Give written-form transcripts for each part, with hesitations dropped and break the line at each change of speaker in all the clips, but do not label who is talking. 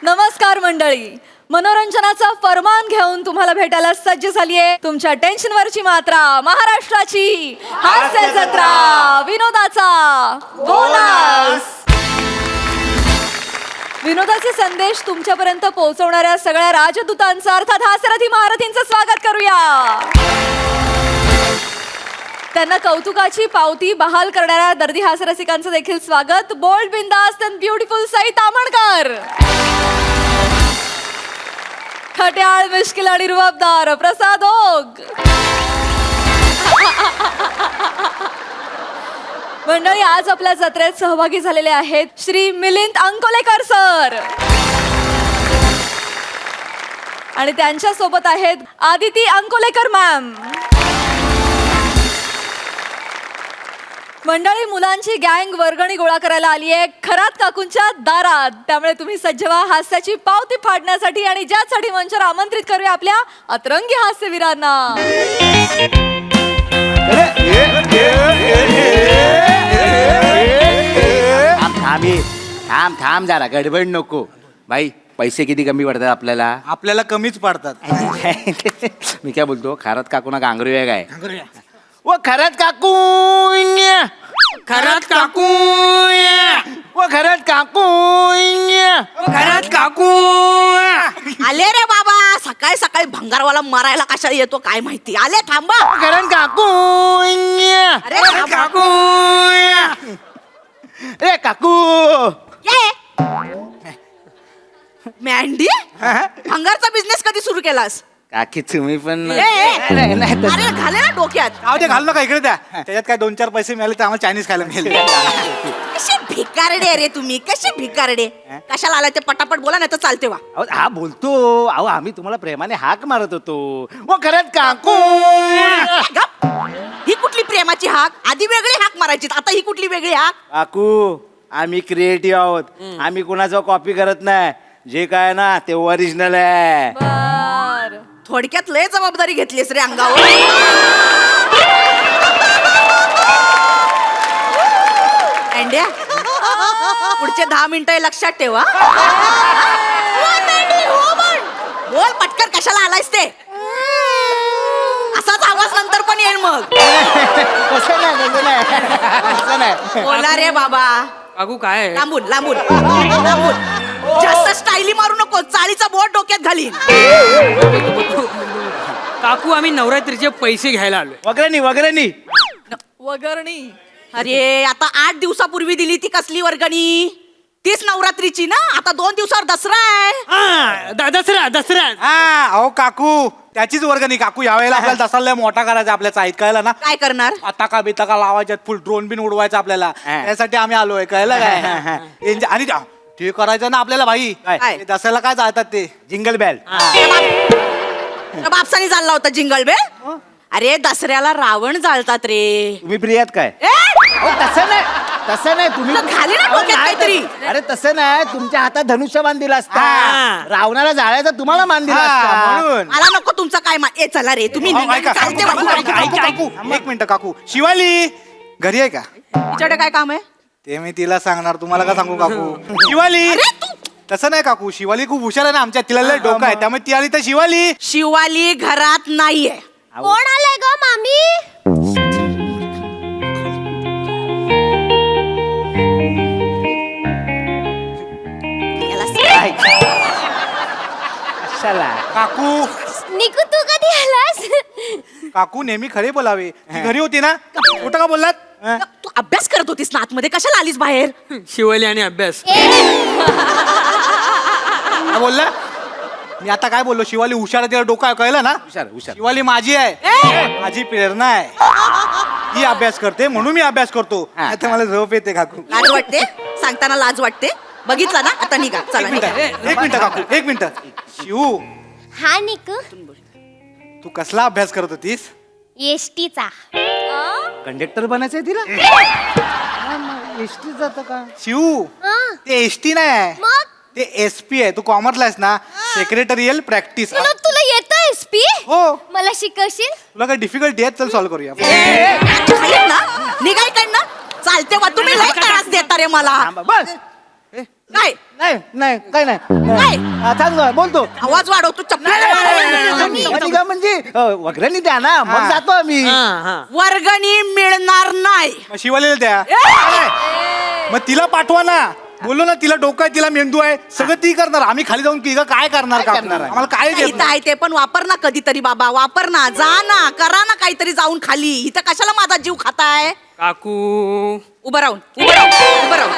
नमस्कार मंडळी, मनोरंजनाचा फरमान घेऊन तुम्हाला भेटायला सज्ज झालीये तुमच्या टेन्शनवरची मात्रा, महाराष्ट्राची हास्य जत्रा, विनोदाचा बोनस. विनोदाचे संदेश तुमच्यापर्यंत पोहोचवणाऱ्या सगळ्या राजदूतांचं अर्थात हास्यरथी महारथींचं स्वागत करूया. त्यांना कौतुकाची पावती बहाल करणाऱ्या दर्दी हास्यरसिकांचं देखील स्वागत. Bold, बिंदास्त and beautiful Sai Tamankar, खट्याळ, मिश्किल आणि रुबाबदार प्रसाद ओग. मंडळी, आज आपल्या जत्रेत सहभागी झालेले आहेत श्री मिलिंद अंकोलेकर सर आणि त्यांच्या सोबत आहेत आदिती अंकोलेकर मॅम. मंडळी, मुलांची गँग वर्गणी गोळा करायला आली आहे खरात काकूंच्या दारात. त्यामुळे तुम्ही सज्ज व्हा हास्याची पावती फाडण्यासाठी आणि ज्यासाठी मंचावर आमंत्रित करूया आपल्या अतरंगी हास्यवीरांना.
थांब जरा, गडबड नको भाई. पैसे किती कमी पडतात आपल्याला?
आपल्याला कमीच पडतात.
मी काय बोलतो, खरात काकूना गांगरूया काय? ओ खरात काकू,
खरात काकू,
ओ खरात काकू,
खरात काकू.
आले रे बाबा, सकाळी सकाळी भंगारवाला मारायला कशाला येतो काय माहिती. आले, थांबा.
खरात काकू,
अरे
खरात काकू.
रे काकू.
ये मॅन्डी, भंगारचा बिझनेस कधी सुरू केलास?
काकी तुम्ही पण
अरे घाले ना डोक्यात.
घाल नका इकडे द्या. त्याच्यात काय 2-4 पैसे मिळाले तर आम्हाला चायनीज खायला मिळेल.
कसे भिकारडे रे तुम्ही, कसे भिकारडे. कशाला आलाय ते पटापट बोला, नाही तर चालते वा.
हा बोलतो. अहो आम्ही तुम्हाला प्रेमाने हाक मारत होतो. ओ खरात काकू.
गप. ही कुठली प्रेमाची हाक? आधी वेगळी हाक मारायची, आता ही कुठली वेगळी हाक?
काकू, आम्ही क्रिएटिव्ह आहोत. आम्ही कोणाचं कॉपी करत नाही. जे काय ना ते ओरिजिनल आहे.
बर,
थोडक्यात लय जबाबदारी घेतलीस रे अंगावर. अँड्या, पुढचे 10 मिनिटं लक्षात ठेवा. बोल पटकन, कशाला आलायस ते? असाच आवाज नंतर पण येईल मग.
तसं नाही.
बोला रे बाबा.
काकू काय?
लांबून लांबून लांबून. जास्त स्टाईली मारू नको, चाळीचा बोट डोक्यात घालीन.
काकू, आम्ही नवरात्रीचे पैसे घ्यायला आलोय.
वगैरे
वगरणी.
अरे आता 8 दिवसापूर्वी दिली ती कसली वर्गणी? तीच नवरात्रीची ना. आता 2 दिवसावर दसरा आहे.
दसरा.
अहो काकू, त्याचीच वर्गणी. काकू, यावेळेला आपल्याला दसरा मोठा करायचा आपल्या चाळीत, कळलं ना?
काय करणार?
पताका बिताका लावायच्यात, फुल ड्रोन बिन उडवायचा आपल्याला. त्यासाठी आम्ही आलोय, कळलं काय? आणि ते करायचं ना आपल्याला भाई.
काय?
ते दसऱ्याला काय जातात ते
जिंगल बेल.
बापसाने चालला होता जिंगल बेल. अरे दसऱ्याला रावण जाळतात रे.
तुम्ही प्रिय आहात काय?
ए,
अहो, तसं नाही तुम्ही
तुला घाली ना डोक्यात काहीतरी.
अरे तसं नाही, तुमच्या हातात धनुष्यबाण दिला असता.
हा.
रावणाला जाळायचा तुम्हाला मान दिला असता म्हणून.
मला नको तुमचा काय ए चला रे तुम्ही
अहो,
निघा.
ऐका,
चालते
काकू,
बाबा.
काकू, काकू, काकू, एक मिनिट काकू. शिवाली घरी आहे का?
तिच्याकडे काय काम आहे?
ते मी तिला सांगणार, तुम्हाला का सांगू काकू? शिवाली.
अरे तू
तसं नाही काकू, शिवाली खूप हुशार आहे ना आमच्या. तिला लय डोकं आहे, त्यामुळे ती आली तर शिवाली.
शिवाली घरात नाहीये.
कोण आलंय ग मामी?
याला सांग.
चला
काकू,
निकू, तू कधी आलास?
काकू नेहमी खरे बोलावे. ती घरी होती ना, कुठं का बोललात?
तू अभ्यास करत होतीस ना आतमध्ये, कशाला आलीस बाहेर?
शिवली आणि अभ्यास.
काय बोलला? मी आता काय बोललो? शिवाली हुशार आहे, तिला डोकं आहे, कळलं ना?
हुशार.
शिवाली माझी आहे, माझी प्रेरणा आहे. ही अभ्यास करते म्हणून मी अभ्यास करतो. आता मला झोप येते काकू.
लाज वाटते? सांगताना लाज वाटते? बघितला ना, आता निघा. चला निघा.
एक मिनिट काकू, एक मिनिट. शिवू,
हा निकू,
तू कसला अभ्यास करत होतीस?
एसटीचा.
कंडक्टर बनायचंय तिला. एसटी जात का?
शिवू, ते एसटी नाही आहे,
मग
ते एसपी आहे. तू कॉमर्सला आहेस ना, सेक्रेटरियल प्रॅक्टिस.
तुला येतं एसपी?
हो.
मला शिकवशील?
तुला काय डिफिकल्टी आहे? चल सॉल्व्ह करूया.
खालीत ना, निघा इकडनं. चालते वा, तुम्ही लय त्रास देता रे मला.
बस.
काय
नाही नाही काय नाही
नाही.
हा, सांग ना, बोलतो
आवाज वाढवतो चप्पल
वर्गणी म्हणजे वगैरे द्या ना मग जातो आम्ही
वर्गणी मिळणार नाही.
मग शिवालेला द्या मग तिला पाठवा ना. बोललो ना तिला डोकं आहे तिला मेंदू आहे सगळं ती करणार. आम्ही खाली जाऊन की काय करणार
काय
का
करणार आहे?
आम्हाला काय देत
इथं आहे ते पण वापर ना कधीतरी बाबा वापर ना जा ना करा ना काहीतरी जाऊन खाली. इथं कशाला माझा जीव खाताय.
काकू
उभं राहून उभं राहून उभं राहून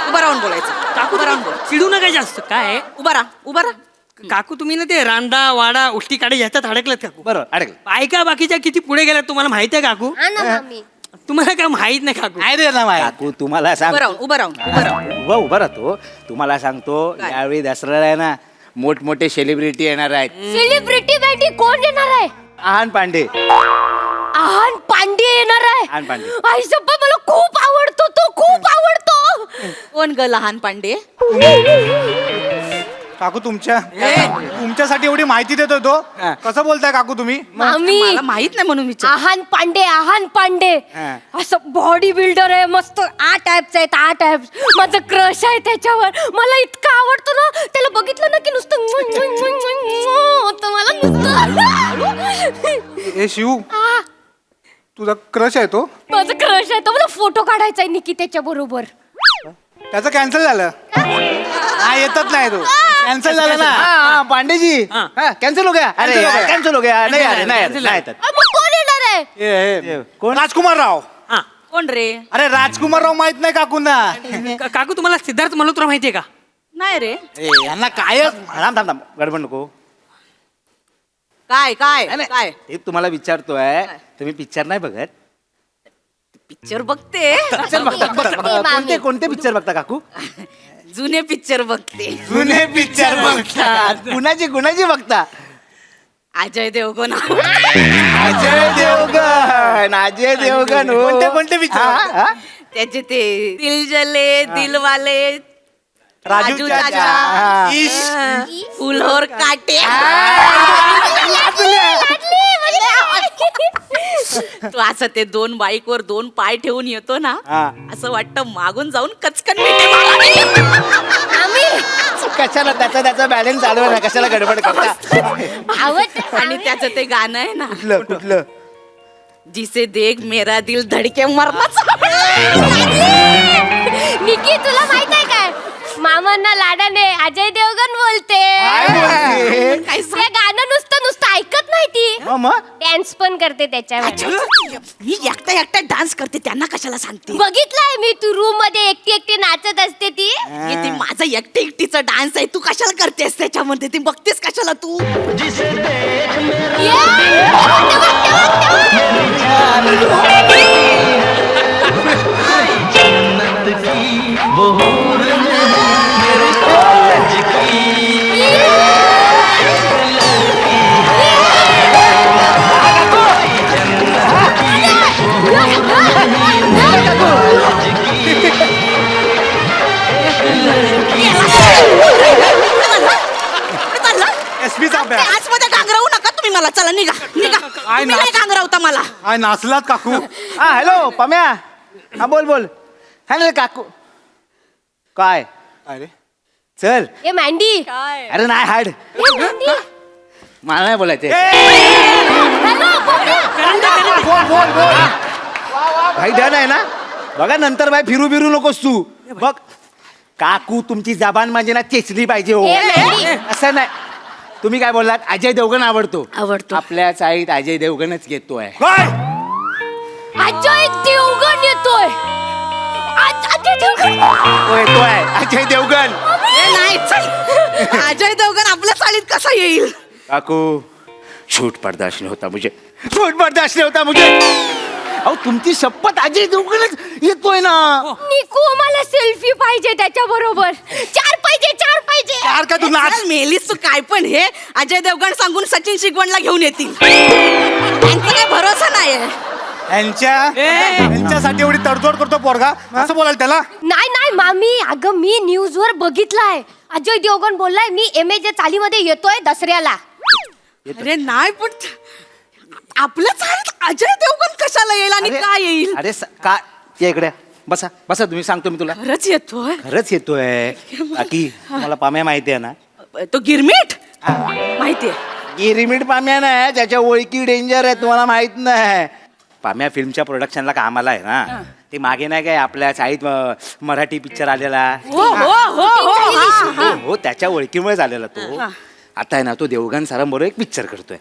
उभं राहून बोलायचं.
काकू
उभं राहून
तुम्ही
बोल.
चिडू नका जास्त काय
उभं राहा उभं राहा.
काकू तुम्ही ना ते रांडा वाडा उलटी काढे ह्याच्यात अडकलात काकू.
बरोबर अडकलं.
बायका बाकीच्या किती पुढे गेल्यात तुम्हाला माहिती आहे काकू.
हा ना मामी.
तुम्हाला काय माहित नाही काकू.
काय रे ना माय
काकू तुम्हाला सांग
उभं राहून उभं राहून उभं राहून.
उभं राहतो तुम्हाला सांगतो
काय?
यावेळी दसऱ्याला आहे ना मोठमोठे सेलिब्रिटी येणार आहेत.
सेलिब्रिटी बँडी कोण येणार आहे?
आहान पांडे.
आहान पांडे येणार आहे.
आहान पांडे.
आई सप्पा मला खूप आवडतो तो खूप आवडतो.
कोण ग लहान पांडे.
काकू तुमच्यासाठी एवढी माहिती देतोय तो
हा.
कसं बोलताय काकू तुम्ही.
मामी
मला माहित नाही म्हणून विचार.
आहान पांडे
हा.
असं बॉडी बिल्डर आहे मस्त 8 ॲप्स आहेत 8 ॲप्स. माझं क्रश आहे त्याच्यावर. मला इतका आवडतो ना त्याला बघितलं ना की नुसतं होतं मला नुसतं.
ए शिव
आ,
तुझा क्रश आहे तो.
माझं क्रश आहे तो. मला फोटो काढायचा आहे निकी त्याच्या बरोबर.
त्याचं कॅन्सल झालं. हा येतच नाही तो कॅन्सल झालं ना.
हाँ पांडेजी
हाँ.
कैंसिल हो गया. अरे
Cancel हो गया.
कैंसिल हो गया. नहीं आ रहे नहीं आ रहे
Cancel
नहीं येतात.
मग कोण येणार आहे?
ए,
कोण?
राजकुमार राव.
हा
कोण रे.
अरे राजकुमार राव माहित नाही काकूंना.
काकू तुम्हाला सिद्धार्थ मल्होत्रा माहितीये का.
नाही रे.
ए, यांना काय
थांब थांब थांब गडबड नको.
काय काय
नाही, नाही.
काय
ते तुम्हाला विचारतोय तुम्ही पिक्चर नाही बघत.
पिक्चर बघते.
पिक्चर बघता कोणते कोणते पिक्चर बघता काकू.
जुने पिक्चर बघते.
जुने पिक्चर बघता. कुणाची कुणाची बघता.
अजय देवगण.
अजय देवगण हो.
कोणते picture
हा,
बघता?
हा?
त्याचे ते दिल जले दिलवाले
राजू चाचा.
हा.
इश्क.
फुलहोर काटे. तू असं ते 2 बाईकवर 2 पाय ठेवून येतो ना
हा.
असं वाटतं मागून जाऊन कचकन मिठी मारावी.
कशाला त्याचा त्याचा बॅलन्स चालू ना कशाला गडबड करता.
आवडतं.
आणि त्याचं ते गाणं आहे ना
कुठलं कुठलं.
जिसे देख मेरा दिल धडके मरणाच.
निकी तुला माहित आहे काय मामांना लाडाने अजय देवगण बोलते.
काय बोलते?
काय
ते गाणं नुसतं ऐकत नाही ती
मग
डान्स पण करते त्याच्यावर.
मी एकटा डान्स करते त्यांना कशाला सांगते.
बघितलंय मी तू रूम मध्ये एकटी नाचत असते ती.
हे ते माझं एकटीचा डान्स आहे तू कशाला करतेस त्याच्यामध्ये ती बघतेस कशाला तू.
एसपीचा अभ्यास.
आजमध्ये गांगरावू नका तुम्ही मला. चला निघा निघा.
काय
तुम्ही नाही गांगरावता मला.
काय नाचलात काकू.
हा हॅलो पम्या. हा बोल बोल. हॅलो काकू. काय
काय रे
चल.
ए मँडी
अरे नाही हाड
ए, मँडी.
मला नाही बोलायचे. भाई डन आहे ना. बघा नंतर बाय फिरू बिरू नकोस तू. बघ काकू तुमची जबान म्हणजे ना चेचली पाहिजे हो.
ए, मॅडी.
असं नाही. तुम्ही काय बोललात अजय देवगण आवडतो.
आवडतो.
आपल्या चाळीत अजय देवगणच घेतोय.
काय
अजय देवगण येतोय. अजय देवगण
तो येतोय अजय देवगण.
नाही चल. अजय देवगण आपल्या चाळीत कसा येईल.
काकू झूठ बर्दाश्त नहीं होता मुझे. झूठ बर्दाश्त नहीं होता मुझे. अहो तुमची शपथ अजय देवगणच येतोय ना.
निकू मला सेल्फी पाहिजे त्याच्या बरोबर. 4 पाहिजे.
यार काय तू नाच.
चल, मेलीस तू काय पण हे अजय देवगण सांगून सचिन शिगवणला घेऊन येतील. त्यांचा काय भरोसा नाही.
यांच्यासाठी एवढी तडजोड करतो पोरगा असं बोलाल त्याला.
नाही मामी अगं मी न्यूज वर बघितलाय. अजय देवगण बोललाय मी MA चालीमध्ये येतोय दसऱ्याला.
अरे नाही पण आपल्या चाळीत अजय देवगण कशाला येईल आणि
अरे-
काय येईल.
अरे काय या इकडे बसा बसा तुम्ही, सांगतो मी तुला.
खरंच येतोय
खरंच येतोय. बाकी मला पाम्या माहिती आहे ना.
तो गिरमीट माहितीये.
गिरिमिट पाम्या नाही, त्याच्या ओळखी डेंजर आहे, तुम्हाला माहित नाही. पाम्या फिल्मच्या प्रोडक्शनला कामाला आहे ना. ते मागे नाही काय आपल्या शाळेत मराठी पिक्चर आलेला.
हो हो हो हो हा, हा.
हो त्याच्या ओळखीमुळे झालेला तो. आता आहे ना तो देवगण सरांबरोबर एक पिक्चर करतोय.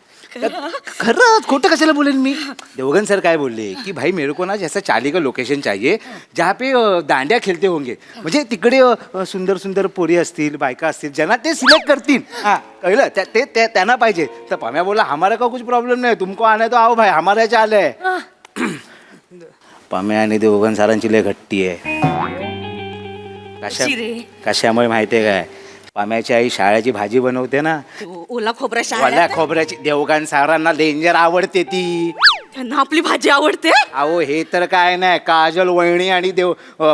खरंच खोटं कशाला बोलेन मी. देवगन सर काय बोलले की भाई मेरे को ना जैसा चाली का लोकेशन चाहिए जहाँ पे दांड्या खेळते होंगे. म्हणजे तिकडे सुंदर सुंदर पोरी असतील, बायका असतील, ज्यांना ते सिलेक्ट करतील. कळलं ते त्यांना पाहिजे. तर पाम्या बोला हमारा का कुछ प्रॉब्लेम नाही, तुमको आना है तो आओ भाई, हमारा चाल है. पाम्या आणि देवगन सरांची लय घट्टी आहे.
कशी रे?
कशामुळे माहितीये काय, पाम्याची आई शाळेची भाजी बनवते ना,
ओला खोबरा
वाल्या
शाळा
खोबऱ्याची. देवगण सरांना डेंजर आवडते ती.
त्यांना आपली भाजी आवडते.
अहो हे तर काय नाही, काजल वहिनी आणि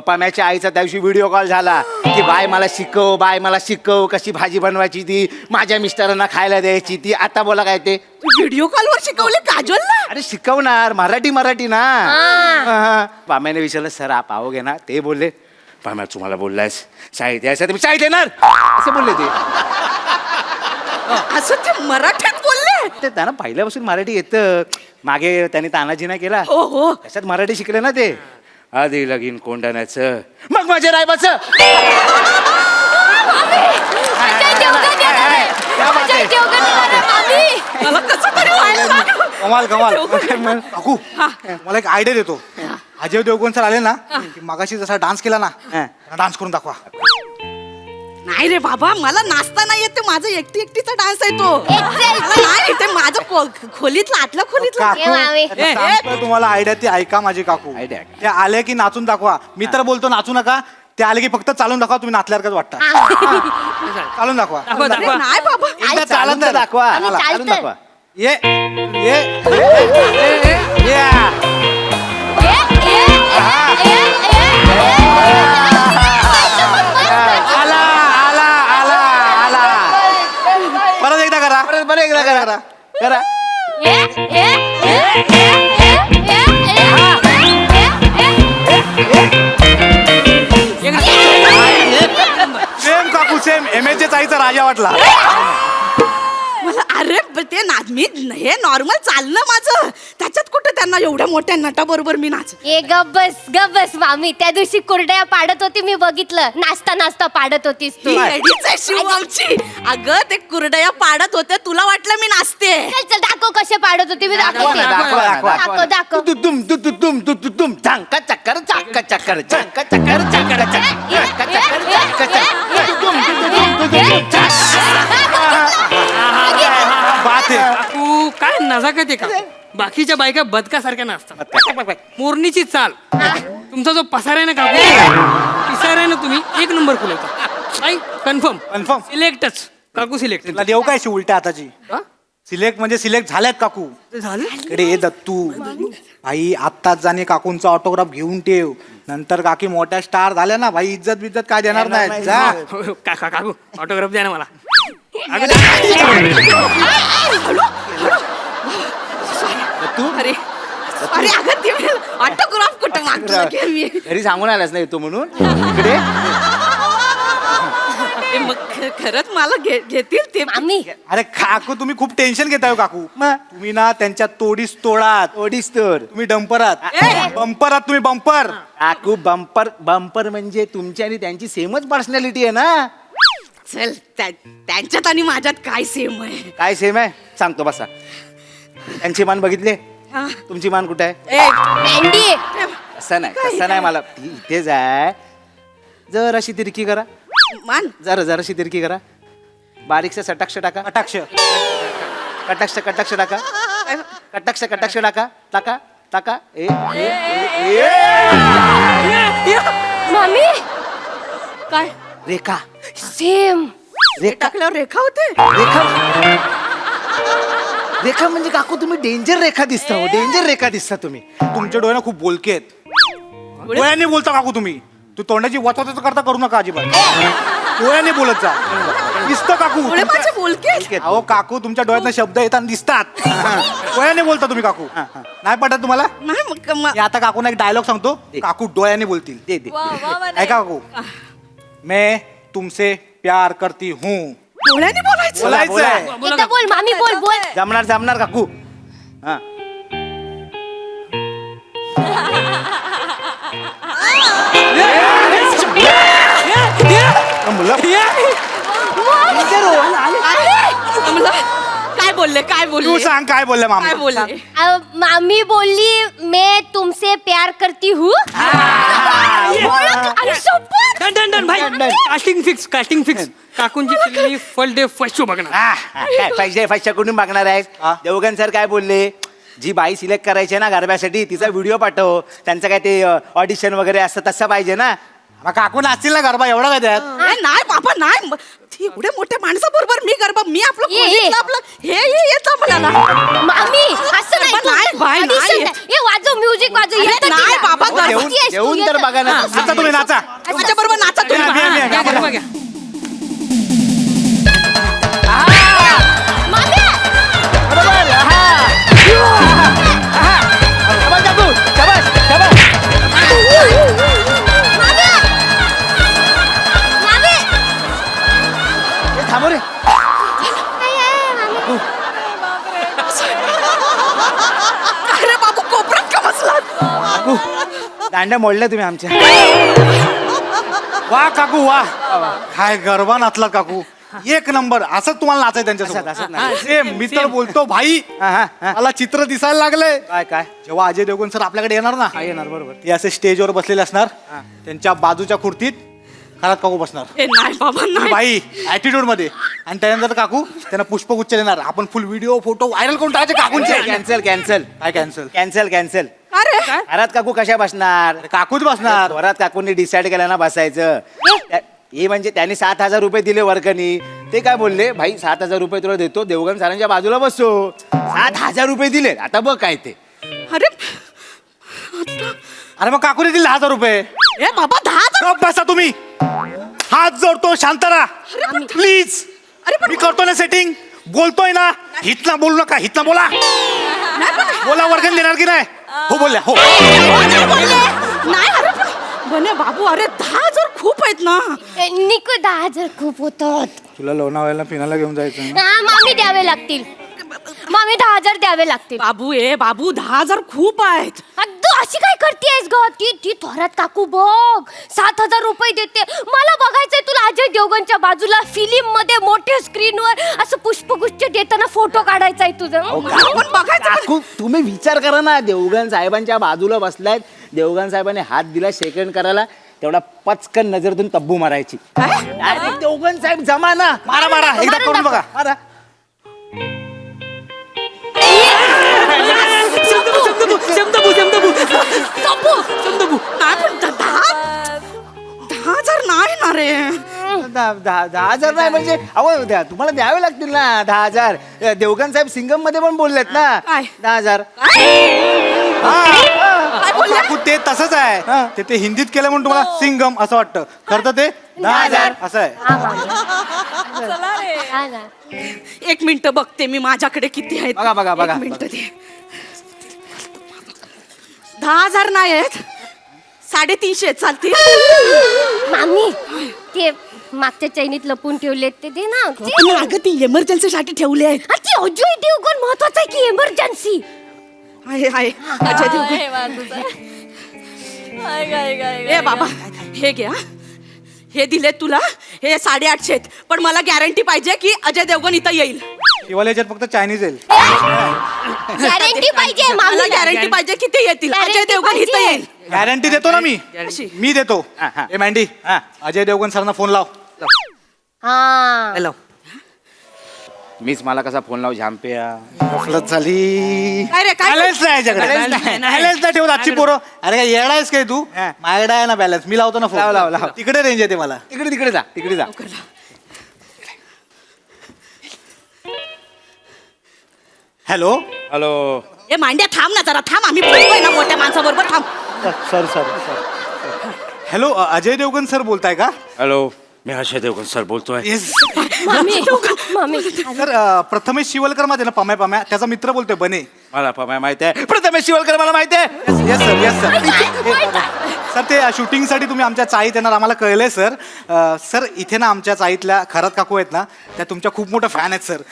पाम्याच्या आईचा त्या दिवशी व्हिडिओ कॉल झाला की बाय मला शिकव, बाय मला शिकव कशी भाजी बनवायची ती, माझ्या मिस्टरांना खायला द्यायची ती. आता बोला काय ते
व्हिडिओ कॉलवर शिकवले काजलला.
अरे शिकवणार मराठी ना. हा. पाम्याने विचारलं सर आप आओगे ना. ते बोलले पाम्या तुम्हाला बोललायस शाळेत यायचं, तुम्ही शाळेत येणार असं बोलले ते.
असं ते मराठीत बोलले.
ते त्यांना पहिल्यापासून मराठी येतं. मागे त्यांनी तानाजी नाही केला,
हो हो.
त्याच्यात मराठी शिकले ना ते. आधी लगीन कोंडाण्याचं मग माझ्या रायबाचं.
मला कसं तरी व्हायला लागलं.
कमाल कमाल. काकू मला एक आयडिया देतो. अजय देवगण सर आले ना की मगाशी जसा डान्स केला ना, डान्स करून दाखवा.
नाही रे बाबा, मला नाचता नाही येत. माझं एकटीचा डान्स आहे तो. मला नाही ते माझं खोलीतलं आतलं खोलीतलं.
काकू आता सांगतोय तुम्हाला आयडिया, ती ऐका माझी काकू.
Idea.
ते आले की नाचून दाखवा. मी तर बोलतो नाचू नका, ते आले की फक्त चालून दाखवा. तुम्ही नाचल्यासारखंच वाटतं. चालून दाखवा.
दाखवा,
अरे
दाखवा.
नाही बाबा.
एकदा चालून तर दाखवा.
आम्ही
चालून
चालतं.
दाखवा.
ये ये ये. आला आला आला आला. परत एकदा करा.
बरं एकदा करा करा.
सेम काकू सेम. MH चाईचा राजा वाटला.
मला अरे ते नाच मी हे नॉर्मल चालणं माझं. त्याच्यात कुठे त्यांना एवढ्या मोठ्या नटाबरोबर मी नाच.
ए गब्बस मामी, त्या दिवशी कुरड्या पाडत होती मी बघितलं. नाचता नाचता पाडत होतीस तू.
येडीच आहे शिव आमची. अगं ते कुरडया पाडत होते, तुला वाटलं मी नाचते.
चल चल दाखव कसे पाडत होती मी दाखवते.
दाखवा.
दाखव.
तुम झांका चक्कर चाक्का चक्कर झांका चक्कर चक्कर
बात आहे.
तू काय नजाकत आहे का? बाकीच्या बायका बदकासारख्या नाचतात. मोरणीची चाल. तुमचा जो पसार आहे ना काकू, पिसार आहे ना, तुम्ही एक नंबर खुलवता. Confirm
Confirm.
सिलेक्टच काकू सिलेक्ट
तुला देऊ काय उलट्या हाताची. सिलेक्ट म्हणजे सिलेक्ट झाल्यात काकू.
झालं.
इकडे ये दत्तू. भाई आत्ताच जाणे काकूंचा ऑटोग्राफ घेऊन ठेव. नंतर काकी मोठ्या स्टार झाल्या ना भाई, इज्जत बिज्जत काय देणार नाही. जा.
काका काकू ऑटोग्राफ द्या ना मला.
अरे अरे अगं ते ऑटोग्राफ कुठं मागतो की मी.
घरी सांगून आलास ना येतो म्हणून इकडे.
ते मग खरंच मला घेतील ते.
मामी
अरे काकू तुम्ही खूप टेन्शन घेताय हो काकू. तुम्ही ना त्यांच्या तोडीस तोडात.
ओढीस तर
तुम्ही डंपरात. बंपरात तुम्ही बंपर.
काकू बंपर म्हणजे तुमची आणि त्यांची सेमच पर्सनॅलिटी आहे ना.
चल त्यांच्यात आणि माझ्यात काय सेम आहे.
काय सेम आहे सांगतो बसा. त्यांची मान बघितले,
हा.
तुमची मान कुठे आहे?
ए,
मेंढी
असं नाही मला ती इथेच आहे. जर अशी तिरकी करा,
मान
जराशी तिरकी करा. बारीकसा सटाक्ष टाका.
कटाक्ष.
कटाक्ष टाका. कटाक्ष टाका. टाका.
मामी
काय
रेखा.
सेम.
टाकल्यावर रेखा होते.
रेखा म्हणजे काकू तुम्ही डेंजर रेखा दिसता हो. डेंजर रेखा दिसता तुम्ही.
तुमचे डोळे ना खूप बोलके आहेत. डोळ्यांनी बोलता काकू तुम्ही. तू तोंडाची वचवच करता करू नका अजिबात डोळ्याने बोलत जा. दिसतं काकू
डोळे माझे बोलके
अहो काकू तुमच्या डोळ्यातनं शब्द येताना दिसतात डोळ्याने बोलता तुम्ही काकू नाही पटत तुम्हाला
नाही
मी आता काकूना एक डायलॉग सांगतो काकू डोळ्याने बोलतील
दे दे
वा वा वा
ऐका काकू मैं तुमसे प्यार करती हूँ
डोळ्याने बोलायचं
बोला, बोला.
बोलायचंय
एकदा बोल मामी बोल बोल
जमणार जमणार काकू हा
आम्हाला काय बोलले काय
तू
बोलले
सांग काय बोलले मामा
काय बोलले
मामी बोलली मैं तुमसे प्यार करती हूँ अरे सोपं.
डन डन डन भाई कास्टिंग फिक्स काकूंची film first day first show बघणार
काय पैसे कुठून मागणार आहेस
हा?
देवगण सर काय बोलले जी बाई सिलेक्ट करायची आहे ना गरब्यासाठी तिचा व्हिडिओ पाठव त्यांचं काय ते ऑडिशन वगैरे असतं तसं पाहिजे ना
मग काकू नाचतील ना गरबा एवढा काय त्यात
नाही बाबा नाही ती एवढ्या मोठ्या माणसाबरोबर मी गरबा मी आपलं
ये, ये.
खोलीतलं आपलं हे येतं म्हणाला
मामी असं नाही तू.
नाही, बाई,
Audition
नाही.
नाही. ए वाजव म्युझिक वाजव
अरे,
येतं
नाही,
तिला.
बाबा,
गरबा
देऊन
ती आहेस तू,
देऊन तर
येतं.
बघा ना
आता तुम्ही नाचा
माझ्या बरोबर नाचा तुम्ही
या, या, या.
घ्या, घ्या, घ्या.
मामी मामी
थांबव रे
अरे बाबू कोपऱ्यात का बसला
काकू दांड्या मोडल्या तुम्ही आमच्या
वा काकू वा काय गरबा नाचला काकू एक नंबर असंच तुम्हाला नाचाय
असंच
त्यांच्यासोबत
नाही.
सेम मी तर बोलतो भाई
हा, हा, हा.
मला चित्र दिसायला लागलंय
काय काय
जेव्हा अजय देवगण सर आपल्याकडे येणार ना
येणार बरोबर
ते असे स्टेजवर बसलेले असणार त्यांच्या बाजूच्या खुर्चीत खरात काकू बसणार
ए नाही बाबा नाही
बाई ऍटिट्यूड मध्ये आणि त्यानंतर काकू त्यांना पुष्पगुच्छ देणार आपण फुल व्हिडिओ फोटो व्हायरल करून टाकायचे काकूंचे
कॅन्सल कॅन्सल
काय कॅन्सल
कॅन्सल कॅन्सल
अरे
घरात काकू कशा बसणार
काकूच बसणार
घरात काकूंनी डिसाईड केलं ना बसायचं हे म्हणजे त्यांनी 7,000 रुपये दिले वर्गणी ते काय बोलले भाई 7,000 रुपये तुला देतो देवगण सरांच्या बाजूला बसतो 7,000 रुपये दिले आता बघ काय ते
अरे
अरे मग काकूने दिले 10,000 रुपये
ए बाबा 10,000
गप्प बसा तुम्ही हात जोडतो शांत राहा प्लीज मी करतो ना सेटिंग बोलतोय ना हितला बोलू नका हितला बोला बोला वर्गण देणार की नाही हो बोलल्या हो
नाही अरे बने बाबू अरे 10,000 खूप आहेत ना
निको 10,000 खूप होतात
तुला लोणावळ्याला पिण्याला घेऊन जायचं
मामी द्यावे लागतील मामी 10,000 द्यावे लागतील
बाबू ए बाबू 10,000 खूप आहेत
तू अशी काय करतेस ग ती थोरात काकू बघ 7,000 रुपये देते मला बघायचंय तुला अजय देवगणच्या बाजूला फिल्म मध्ये मोठ्या स्क्रीनवर असं पुष्पगुच्छ देताना फोटो काढायचा आहे तुझं
आपण बघायचं
काकू तुम्ही विचार करा ना देवगण साहेबांच्या बाजूला बसलायत देवगण साहेबांनी हात दिला सेकंड करायला तेवढा पचकन नजरतून तब्बू मारायची Direct देवगण साहेब जमा ना
मारा मारा एकदा करून बघा
मारा
नाही पण 10,000 नाही ना रे
10,000 नाही म्हणजे अहो तुम्हाला द्यावे लागतील ना 10,000 देवगण साहेब सिंगम मध्ये पण बोललेत ना
काय?
10,000
काकू ते तसंच आहे ते हिंदीत केलं म्हणून तुम्हाला सिंगम असं वाटतं खरं तर ते 10,000 असं आहे
चला रे
हा ना.
1 मिनिट बघते मी माझ्याकडे किती आहेत
बघा, बघा, बघा.
1 मिनिट दे 10,000 नाही आहेत 350 चालतील
मामी ते मागच्या चैनीत लपून ठेवले ते दे ना
पण अगं ती इमर्जन्सी साठी ठेवले आहेत
ती अजय देवगण महत्वाचं आहे की इमर्जन्सी
आहे आहे अजय देवगण
हे वाजत आहे. काय, काय, काय,
ए
काय,
बाबा हे घ्या हे दिले तुला हे 850 आहेत पण मला गॅरंटी पाहिजे की अजय देवगण इथं येईल
शिवाला याच्यात फक्त चायनीज येईल
गॅरंटी पाहिजे
मला
मामी
गॅरंटी पाहिजे की ते येतील
Guarantee
अजय देवगण इथं
पाहिजे.
येईल
गॅरंटी देतो ना मी
अशी.
मी देतो
हा, हा.
ए मँडी
हा.
अजय देवगण सरांना फोन लाव
हा
मीच मला कसा फोन लाव झांप्या
गफलत झाली
काय रे काय
बॅलन्स नाही याच्याकडे
Balance नाही.
बॅलन्स नाही ठेवत आजची पोरं अरे काय येडा आहेस काय तू
हा.
माझ्याकडे आहे ना बॅलन्स मी लावतो ना फोन
लाव.
तिकडे रेंज येते मला
तिकडे जा तिकडे जा
हॅलो
हॅलो
ए मांड्या थांब ना जरा थांब आम्ही बोलतोय ना मोठ्या माणसाबरोबर थांब
sir hello Ajay Devgan sir बोलताय का?
हॅलो, मी अजय देवगण सर बोलतोय.
येस
मामी
सर, प्रथमेश शिवलकर मध्ये ना पम्या त्याचा मित्र बोलतोय बने.
मला पमाय माहिती आहे, प्रथमेश शिवलकर मला माहिती आहे.
Yes sir. सर ते शूटिंगसाठी तुम्ही आमच्या चाळीत येणार आम्हाला कळलंय सर. सर इथे ना आमच्या चाळीतल्या खरात काकू आहेत ना, त्या तुमच्या खूप मोठ्या फॅन आहेत सर.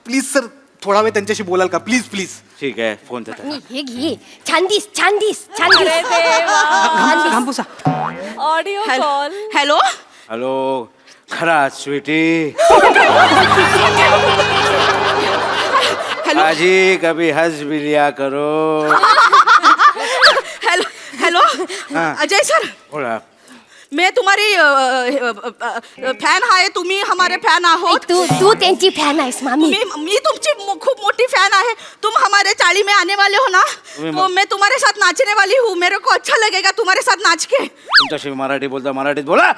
प्लीज सर थोडा वेळ त्यांच्याशी बोलाल का? Please please.
ठीक आहे, फोन देतो.
हे घे छान दिस
अरे देवा.
घामपुसा.
Audio call.
हॅलो
हॅलो, खरा स्वीटी. आजी कभी हंस भी लिया करो.
हॅलो हॅलो अजय सर,
बोला.
मैं तुम्हारी फॅन आहे, तुम्ही हमारे फॅन आहोत.
तू त्यांची फॅन आहेस मामी.
मी तुमची खूप मोटी फैन है. तुम हमारे चाली में आने वाले हो ना, तो मैं तुम्हारे साथ नाचने वाली हूँ. मेरे को अच्छा लगेगा तुम्हारे साथ नाच के.
तुमच्याशी मराठी बोलता, मराठीत बोला.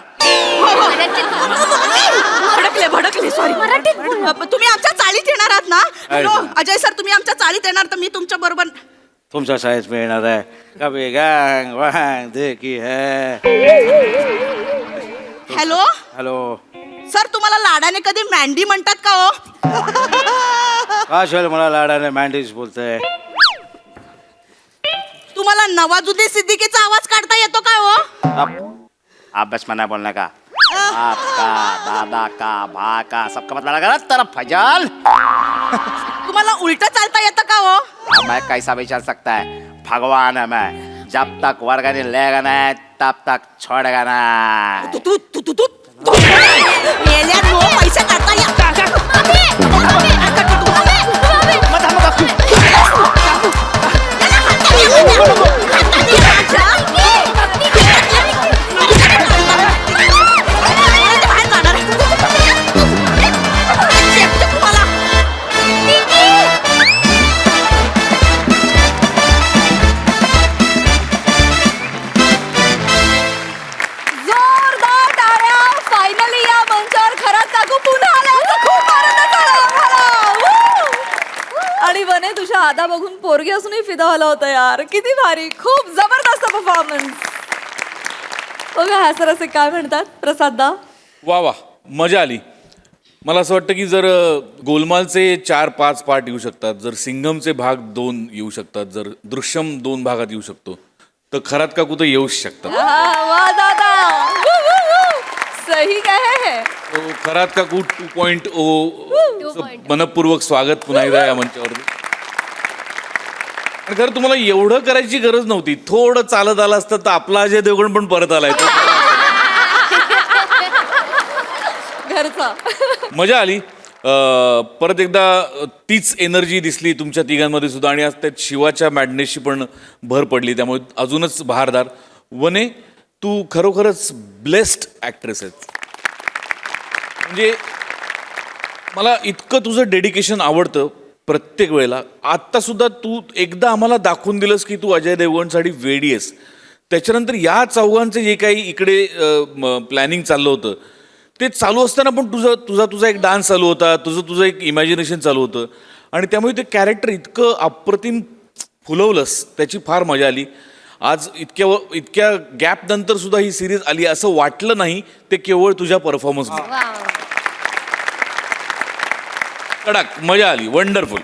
भडकले सॉरी. तुम्ही आमच्या चाळीत येणार आहात ना? हॅलो अजय सर, तुम्ही आमच्या चाळीत येणार तर मी तुमच्या बरोबर.
तुमच्या शाळेत मिळणार आहे. कभी गँग वांग देखी है.
हॅलो
हॅलो,
सर, तुम्हाला लाडाने कधी मँडी म्हणतात का हो?
काशल मला लाडाने मँडीज बोलतोय.
तुम्हाला नवाजुद्दीन सिद्दीकीचा आवाज काढता येतो का हो?
अभ्यास मना बोलने का. आपका दादा का भा का सबका मतलब लगा तरफ फजल.
तुम्हाला उलट चालता येतं का हो?
मैं कैसा भी चल सकता है. भगवान है मैं. जब तक वर्गनी लेगा नहीं तब तक छोड़ेगा नहीं.
तू मेल्यात हो, पैसे काढता
जोरदार टाळ्या. फायनली या मंचावर खरात काकू पुन्हा आल्या. खूप आनंद झाला आम्हाला. Woo! आणि वने तुझ्या आदा बघून पोरगी असूनही फिदा झाला होता यार. किती भारी, खूप जबरदस्त परफॉर्मन्स. बघा हा सर असे काय म्हणतात प्रसाददा.
वा वा, मजा आली. मला असं वाटतं की जर गोलमालचे 4-5 पार्ट येऊ शकतात, जर सिंघमचे भाग 2 येऊ शकतात, जर दृश्यम 2 भागात येऊ शकतो, तर खरात काकू तर येऊच शकतात.
वा दादा. Woo, woo, woo. सही काय है.
तो खरात काकू 2.0 मनपूर्वक स्वागत पुन्हा एकदा या मंचावर. आणि खरं तुम्हाला एवढं करायची गरज नव्हती. थोडं चालत आलं असतं तर आपला अजय देवगण पण परत आलाय.
घरचा.
मजा आली. परत एकदा तीच एनर्जी दिसली तुमच्या तिघांमध्ये सुद्धा, आणि आज त्यात शिवाच्या मॅडनेसची पण भर पडली, त्यामुळे अजूनच बहारदार. वने, तू खरोखरच ब्लेस्ड ॲक्ट्रेस आहेस. म्हणजे मला इतकं तुझं डेडिकेशन आवडतं प्रत्येक वेळेला. आत्तासुद्धा तू एकदा आम्हाला दाखवून दिलंस की तू अजय देवगणसाठी वेडी आहेस. त्याच्यानंतर या चौघांचे जे काही इकडे प्लॅनिंग चाललं होतं ते चालू असताना पण तुझा एक डान्स चालू होता, तुझं एक इमॅजिनेशन चालू होतं, आणि त्यामुळे ते कॅरेक्टर इतकं अप्रतिम फुलवलंस, त्याची फार मजा आली. आज इतक्या गॅप नंतर सुद्धा ही सिरीज आली असं वाटलं नाही, ते केवळ तुझ्या परफॉर्मन्समुळे. कडक मजा आली. वंडरफुल.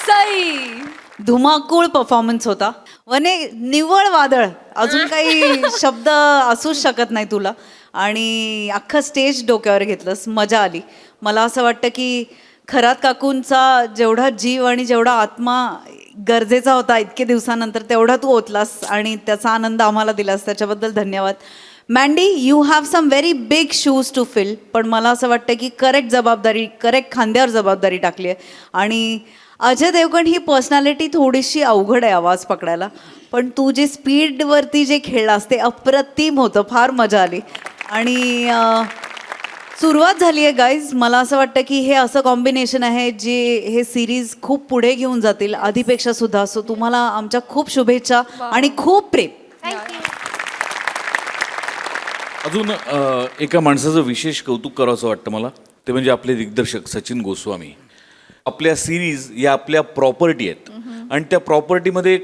सई.
धुमाकूळ परफॉर्मन्स होता. वने निव्वळ वादळ, अजून काही शब्द असूच शकत नाही तुला. आणि अख्खं स्टेज डोक्यावर घेतलंस, मजा आली. मला असं वाटतं की खरात काकूंचा जेवढा जीव आणि जेवढा आत्मा गरजेचा होता इतके दिवसानंतर, तेवढा तू ओतलास आणि त्याचा आनंद आम्हाला दिलास, त्याच्याबद्दल धन्यवाद. Mandy, you have some very big shoes to fill, पण मला असं वाटतं की करेक्ट खांद्यावर जबाबदारी टाकली आहे. आणि अजय देवगण ही पर्सनॅलिटी थोडीशी अवघड आहे आवाज पकडायला, पण तू जे स्पीडवरती जे खेळलास ते अप्रतिम होतं. फार मजा आली. आणि सुरुवात झाली आहे गाईज. मला असं वाटतं की हे असं कॉम्बिनेशन आहे जे हे सिरीज खूप पुढे घेऊन जातील आधीपेक्षा सुद्धा. सो तुम्हाला आमच्या खूप शुभेच्छा आणि खूप प्रेम.
अजून एका माणसाचं विशेष कौतुक करावंसं वाटतं मला, ते म्हणजे आपले दिग्दर्शक सचिन गोस्वामी. आपल्या सिरीज या आपल्या प्रॉपर्टी आहेत, आणि त्या प्रॉपर्टीमध्ये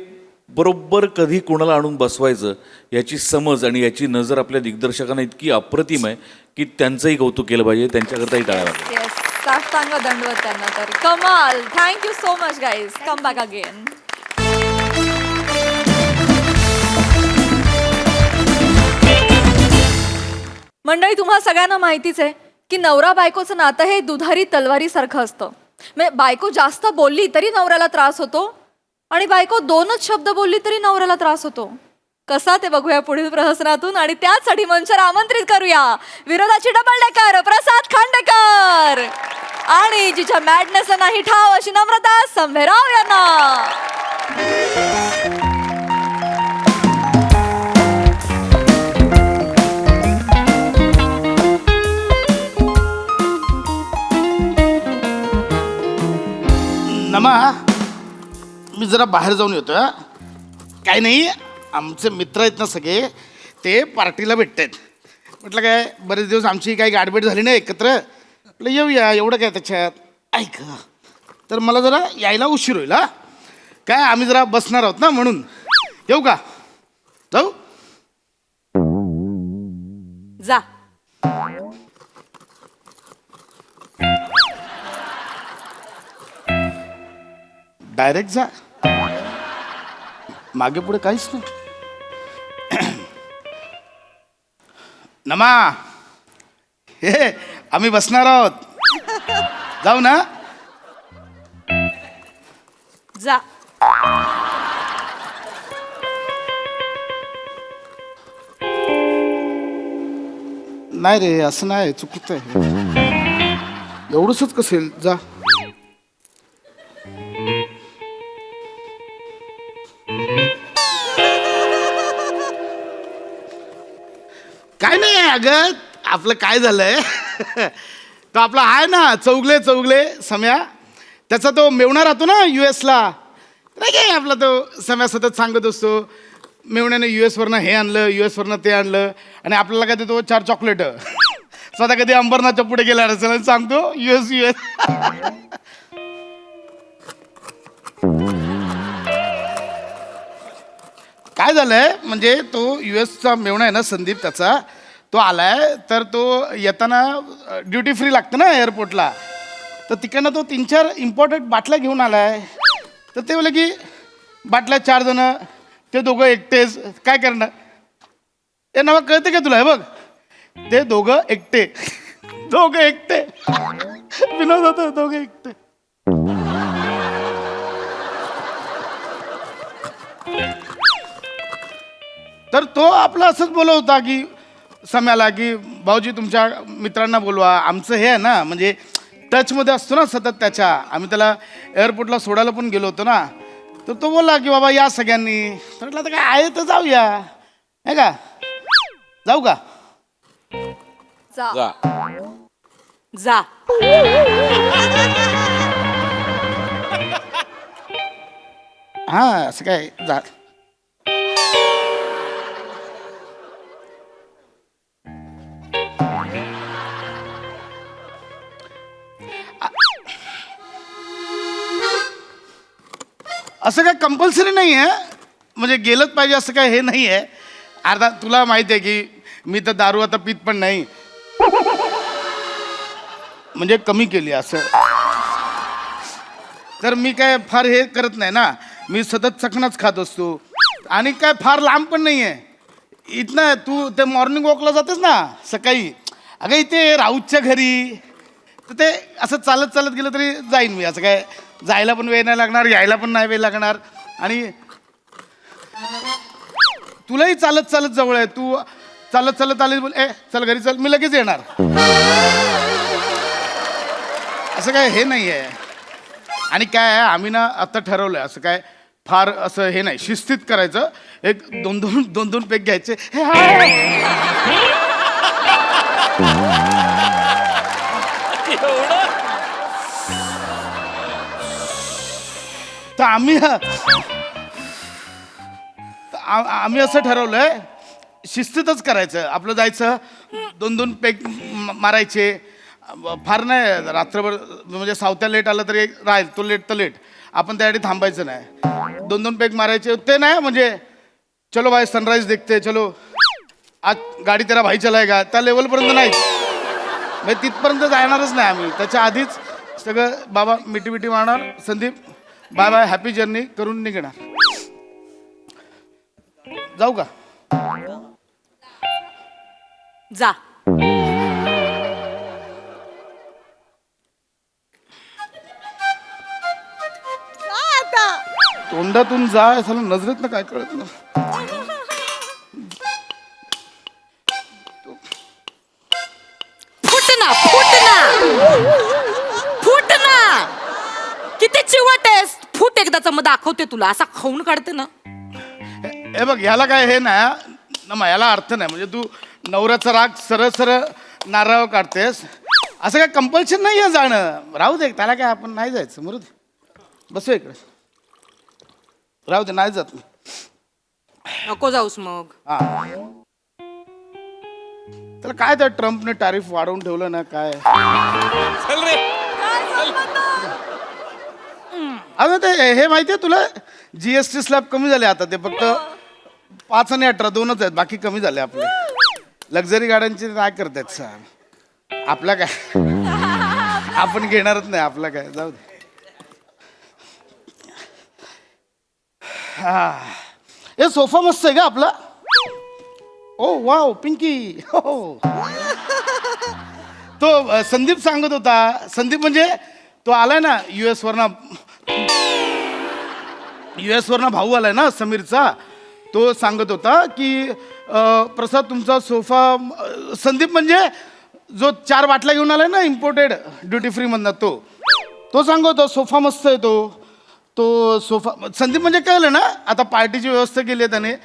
बरोबर कधी कोणाला आणून बसवायचं याची समज आणि याची नजर आपल्या दिग्दर्शकांना इतकी अप्रतिम आहे की त्यांचंही कौतुक केलं पाहिजे, त्यांच्याकरताही टाळ्या वाजवा.
येस, साष्टांग दंडवत त्यांना तर. कमाल. Thank you so much guys. Come back again. मंडळी, तुम्हाला सगळ्यांना माहितीच आहे की नवरा बायकोचं नातं हे दुधारी तलवारीसारखं असतं. म्हणजे बायको जास्त बोलली तरी नवऱ्याला त्रास होतो आणि बायको 2च शब्द बोलली तरी नवऱ्याला त्रास होतो. कसा ते बघूया पुढील प्रहसनातून. आणि त्याचसाठी मंचावर आमंत्रित करूया विरोधाची डबल डेकर प्रसाद खांडेकर आणि जिच्या मॅडनेसला नाही ठाव अशी नम्रता संभेराव यांना.
नमा, मी जरा बाहेर जाऊन येतो. काही नाही, आमचे मित्र आहेत ना सगळे, ते पार्टीला भेटत आहेत. म्हटलं काय बरेच दिवस आमची काही गाठभेट झाली नाही एकत्र, म्हटलं येऊया, एवढं काय त्याच्यात. ऐक, तर मला जरा यायला उशीर होईल. हा काय, आम्ही जरा बसणार आहोत ना, म्हणून. येऊ का? जाऊ.
जा.
डायरेक्ट जा, मागे पुढे काहीच नाही. नमा, हे आम्ही बसणार आहोत. जाऊ ना?
जा.
नाही रे, असं नाही, चुकत आहे. एवढंच कसेल. जा. काय नाही अगं, आपलं काय झालंय तो आपला आहे ना चौगले सम्या, त्याचा तो मेवणा राहतो ना US ला. नाही काय आपला तो सम्या सतत सांगत असतो मेवण्याने US वरनं हे आणलं, US वरनं ते आणलं, आणि आपल्याला काय देतो 4 चॉकलेट. स्वतः कधी अंबरनाथच्या पुढे गेला असेल सांगतो US. काय झालंय म्हणजे तो US मेवणा आहे ना संदीप, त्याचा तो आलाय, तर तो येताना ड्युटी फ्री लागतं ना एअरपोर्टला, तर तिकडनं तो 3-4 इम्पॉर्टंट बाटल्या घेऊन आलाय. तर ते बोले की बाटल्या 4 जण, ते दोघं एकटेच, काय करणार. हे नाव कळते का तुला? हे बघ, ते दोघं एकटे विनोद होतो, दोघं एकटे. तर तो आपला असंच बोलत होता की सम्याला की भाऊजी तुमच्या मित्रांना बोलवा, आमचं हे आहे ना म्हणजे टचमध्ये असतो ना सतत त्याच्या, आम्ही त्याला एअरपोर्टला सोडायला पण गेलो होतो ना, तर तो बोलला की बाबा या सगळ्यांनी. तर म्हटलं तर काय आहे तर जाऊया, आहे का? जाऊ का?
जा.
जा.
हा, असं काय, जा. असं काय कंपल्सरी नाही आहे, म्हणजे गेलंच पाहिजे असं काय हे नाही आहे. अर्धा तुला माहिती आहे की मी तर दारू आता पित पण नाही, म्हणजे कमी केली असं. तर मी काय फार हे करत नाही ना, मी सतत चखनाच खात असतो, आणि काय फार लांब पण नाही आहे इथनं. तू ते मॉर्निंग वॉकला जातेस ना सकाळी, अगं इथे राऊतच्या घरी, तर ते असं चालत चालत गेलं तरी जाईन मी. असं काय जायला पण वेळ नाही लागणार, यायला पण नाही वेळ लागणार, आणि तुलाही चालत चालत जवळ आहे. तू चालत चालत आली, बोल ए चल घरी चल, मी लगेच येणार. असं काय हे नाही आहे. आणि काय आहे, आम्ही ना आता ठरवलं आहे, असं काय फार असं हे नाही, शिस्तीत करायचं. एक दोन दोन पेक घ्यायचे. हे तर आम्ही असं ठरवलंय, शिस्तीतच करायचं आपलं. जायचं 2-2 पेक मारायचे, फार नाही रात्रभर, म्हणजे सावत्या लेट आलं तरी राहील, तो लेट तर लेट, आपण त्यासाठी थांबायचं नाही. 2-2 पेग मारायचे ते नाही म्हणजे चलो भाई सनराइज देखते चलो आज गाडी तेरा भाई चलायगा त्या लेवलपर्यंत नाही. म्हणजे तिथपर्यंत जाणारच नाही आम्ही. त्याच्या आधीच सगळं बाबा मिठी मिठी मारणार, Sandeep bye bye happy journey करून निघणार. जाऊ का?
जा.
तोंडातून जा असं नजरेत ना काय कळत ना.
फुट ना किती चिवट आहेस. फुट एकदाच मग दाखवते तुला. असा खाऊन काढते ना.
हे बघ ह्याला काय हे नाही ना, याला अर्थ नाही. म्हणजे तू नवऱ्याचा राग सरळ सरळ नारळ काढतेस. असं काय कंपल्शन नाही आहे जाणं. राहू दे त्याला काय आपण नाही जायचं. मरू दे बसू इकडे. राहू दे नाही जात मी.
नको जाऊस मग.
हा त्याला काय तर ट्रम्पने टॅरिफ वाढवून ठेवलं ना काय. अगं ते हे माहितीये तुला GST स्लॅब कमी झाले आता. ते फक्त 5 आणि 18 2च आहेत. बाकी कमी झाले आपले. लक्झरी गाड्यांचे काय करतायत सर. आपला काय आपण घेणारच नाही. आपला काय जाऊ दे. हा हे सोफा मस्त आहे का आपला. ओ वाव पिंकी हो. तो संदीप सांगत होता. संदीप म्हणजे तो आलाय ना US वरना भाऊ आलाय ना समीरचा. तो सांगत होता की प्रसाद तुमचा सोफा. संदीप म्हणजे जो 4 बाटल्या घेऊन आलाय ना इम्पोर्टेड ड्युटी फ्री मधनं तो सांगतो सोफा मस्त आहे. तो सोफा संदीप म्हणजे कळलं ना. आता पार्टीची व्यवस्था केली आहे त्याने.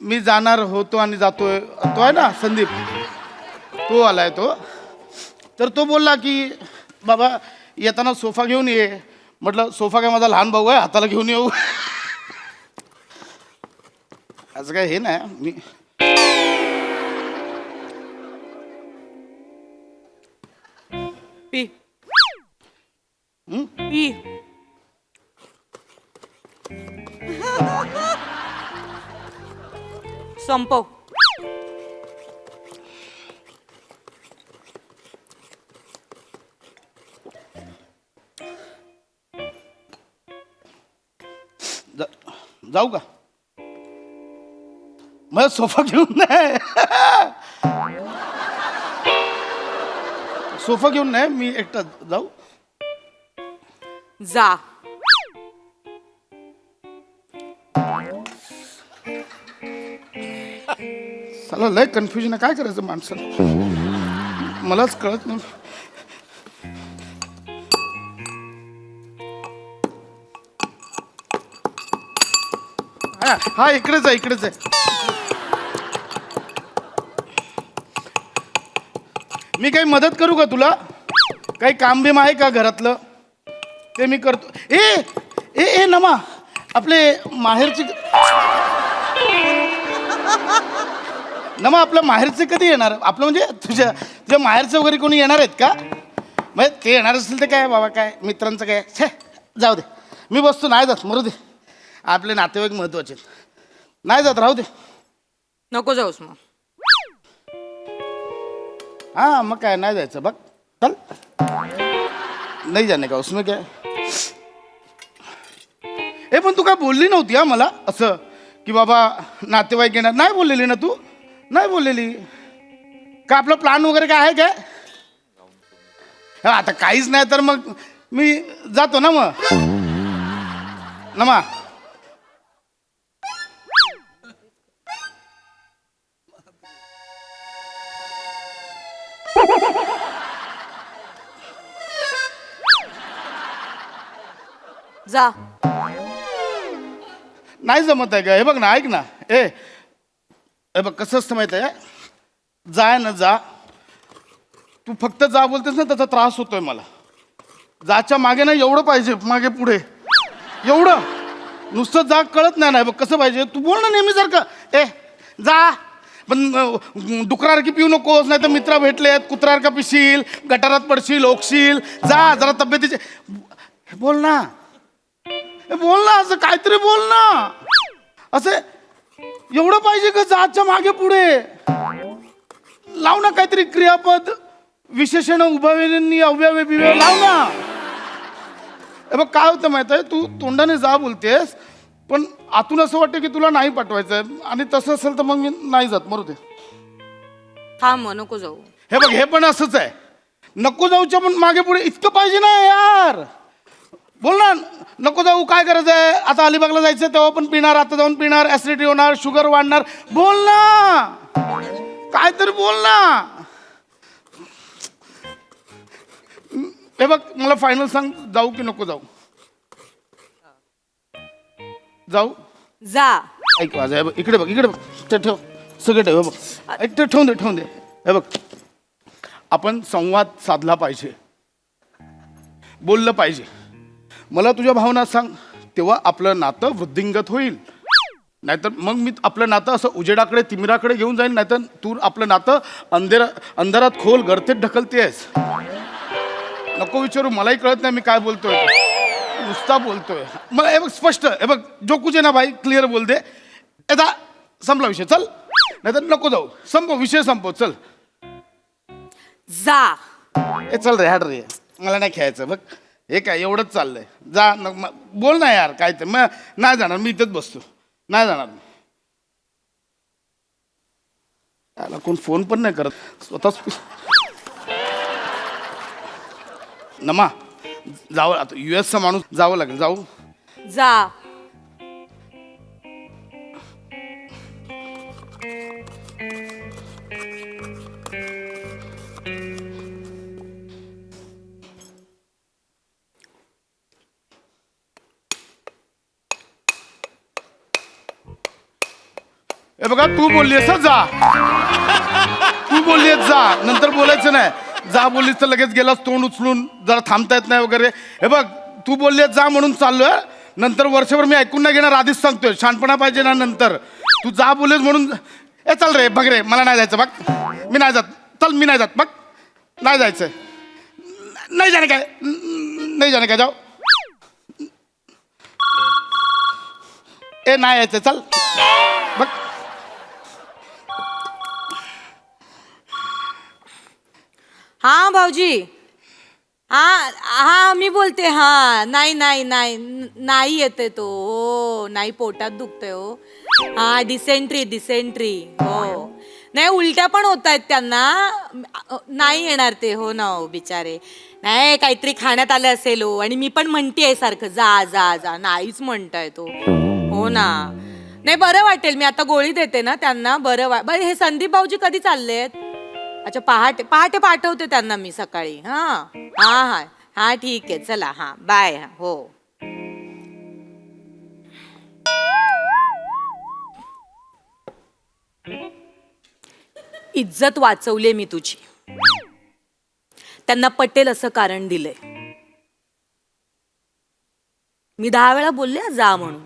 मी जाणार होतो आणि जातोय. तो आहे ना संदीप तो आलाय तो. तर तो बोलला की बाबा येताना सोफा घेऊन ये. म्हटलं सोफा काय माझा लहान भाऊ आहे हाताला घेऊन येऊ. असं काय हे नाही मी.
P P. संपव.
जाऊ का? मग सोफा घेऊन नाही. सोफा घेऊन नाही मी एकटा जाऊ.
जा.
चला लय कन्फ्युजन आहे. काय करायचं माणसाला मलाच कळत नाही. हा इकडेच आहे. मी काही मदत करू का तुला? काही काम बिम आहे का घरातलं? ते मी करतो. ए ए ए नमा आपले माहेरची नमा आपल्या माहेरचे कधी येणार? आपलं म्हणजे तुझ्या माहेरचे वगैरे कोणी येणार आहेत का? म्हणजे ते येणार असेल तर काय बाबा काय मित्रांचं काय छे जाऊ दे. मी बसतो नाही जात मरू दे. आपले नातेवाईक महत्वाचे नाही जात राहू दे.
नको जाऊस मग.
हाँ मग काय नाही जायचं बघ. चल नाही जाणे का उसमें काय. ए पण तू काय बोलली नव्हती हा मला असं की बाबा नातेवाईक येणार. नाही बोललेली ना तू. नाही बोललेली का? आपला प्लॅन वगैरे काय आहे काय? आता काहीच नाही तर मग मी जातो ना मग. नमा
जा.
नाही जमत आहे का? हे बघ ना ऐक ना. हे बघ कसं असतं माहिती आहे. जाय ना जा. तू फक्त जा बोलतेस ना त्याचा त्रास होतोय मला. जाच्या मागे ना एवढं पाहिजे मागे पुढे एवढं. नुसतं जा कळत नाही. बघ कसं पाहिजे. तू बोल ना नेहमी सारखं. जा पण डुकरासारखी पिऊ नकोस. नाही तर मित्र भेटलेत कुत्र्यासारखा पिशील गटारात पडशील ओकशील. जा जरा तब्येतीचे बोल ना. बोल ना, असं काहीतरी बोल ना. असं एवढं पाहिजे का जाच्या मागे पुढे? लाव ना काहीतरी क्रियापद, विशेषण, उभयनिधी, अव्यय बिव्यय लाव ना. हे बघ काय होतं माहित आहे, तू तोंडाने जा बोलतेस पण आतून असं वाटतं की तुला नाही पाठवायचंय, आणि तसं असेल तर मग मी नाही जात. मरू दे.
थांब नको जाऊ.
हे बघ हे पण असंच आहे, नको जाऊच्या पण मागे पुढे इतकं पाहिजे ना यार. बोल ना, नको जाऊ काय करायचं आहे, आता अलिबागला जायचं तेव्हा पण पिणार, आता जाऊन पिणार, ऍसिडिटी होणार, शुगर वाढणार. बोल ना, काहीतरी बोल ना. हे बघ मला फायनल सांग, जाऊ की नको जाऊ? जाऊ.
जा.
ऐक माझं, हे बघ इकडे बघ, इकडे बघ, ते ठेव सगळं ठेव. हे बघ ऐक, ते ठेवून दे. हे बघ आपण संवाद साधला पाहिजे, बोललं पाहिजे. मला तुझ्या भावना सांग, तेव्हा आपलं नातं वृद्धिंगत होईल. नाहीतर मग मी आपलं नातं असं उजेडाकडे, तिमिराकडे घेऊन जाईल. नाहीतर तू आपलं नातं अंधारात खोल गर्तेत ढकलतेस. नको विचारू, मलाही कळत नाही मी काय बोलतोय, नुसता बोलतोय. मला हे बघ स्पष्ट, हे बघ जो कुछ आहे ना भाई, क्लिअर बोल दे. आता संपला विषय, चल. नाहीतर नको जाऊ, संपव विषय, संपव, चल.
जा.
ए चल रे, हाड रे, मला नाही खेळायचं. बघ हे काय एवढंच चाललंय, जा. बोल ना यार काय ते. मग नाही जाणार मी, इथंच बसतो, नाही जाणार. त्याला कोण फोन पण नाही करत, स्वतःच. नमा जावं, आता US माणूस जावं लागेल. जाऊ.
जा.
हे बघा तू बोललीस जा, तू बोललीस जा, नंतर बोलायचं नाही. जा बोललीस तर लगेच गेलास तोंड उचलून, जरा थांबता येत नाही वगैरे. हे बघ तू बोललीस जा म्हणून चाललोय, नंतर वर्षभर मी ऐकून नाही घेणार, आधीच सांगतोय. शहाणपणा पाहिजे ना नंतर. तू जा बोललीस म्हणून. ए चल रे बघ रे, मला नाही जायचं. बघ मी नाही जात, चल मी नाही जात. बघ नाही जायचं, नाही जाणे काय, नाही जाणे काय, जाऊ. ए नाही यायचं, चल. बघ
हा भाऊजी. हा मी बोलते. हा नाही येते तो. हो नाही, पोटात दुखतंय हो. हा डिसेंट्री. हो नाही, उलट्या पण होत आहेत त्यांना. नाही येणार ते. हो ना हो बिचारे. नाही काहीतरी खाण्यात आलं असेल हो. आणि मी पण म्हणतेय सारखं जा जा जा, नाहीच म्हणताय तो. हो ना. नाही बरं वाटेल, मी आता गोळी देते ना त्यांना, बरं हे संदीप भाऊजी कधी चाललेत? अच्छा पहाटे पाठवते त्यांना मी सकाळी. हा ठीक आहे, चला. हा बाय. हो इज्जत वाचवली मी तुझी. त्यांना पटेल असं कारण दिलंय. मी 10 वेळा बोलले जा म्हणून.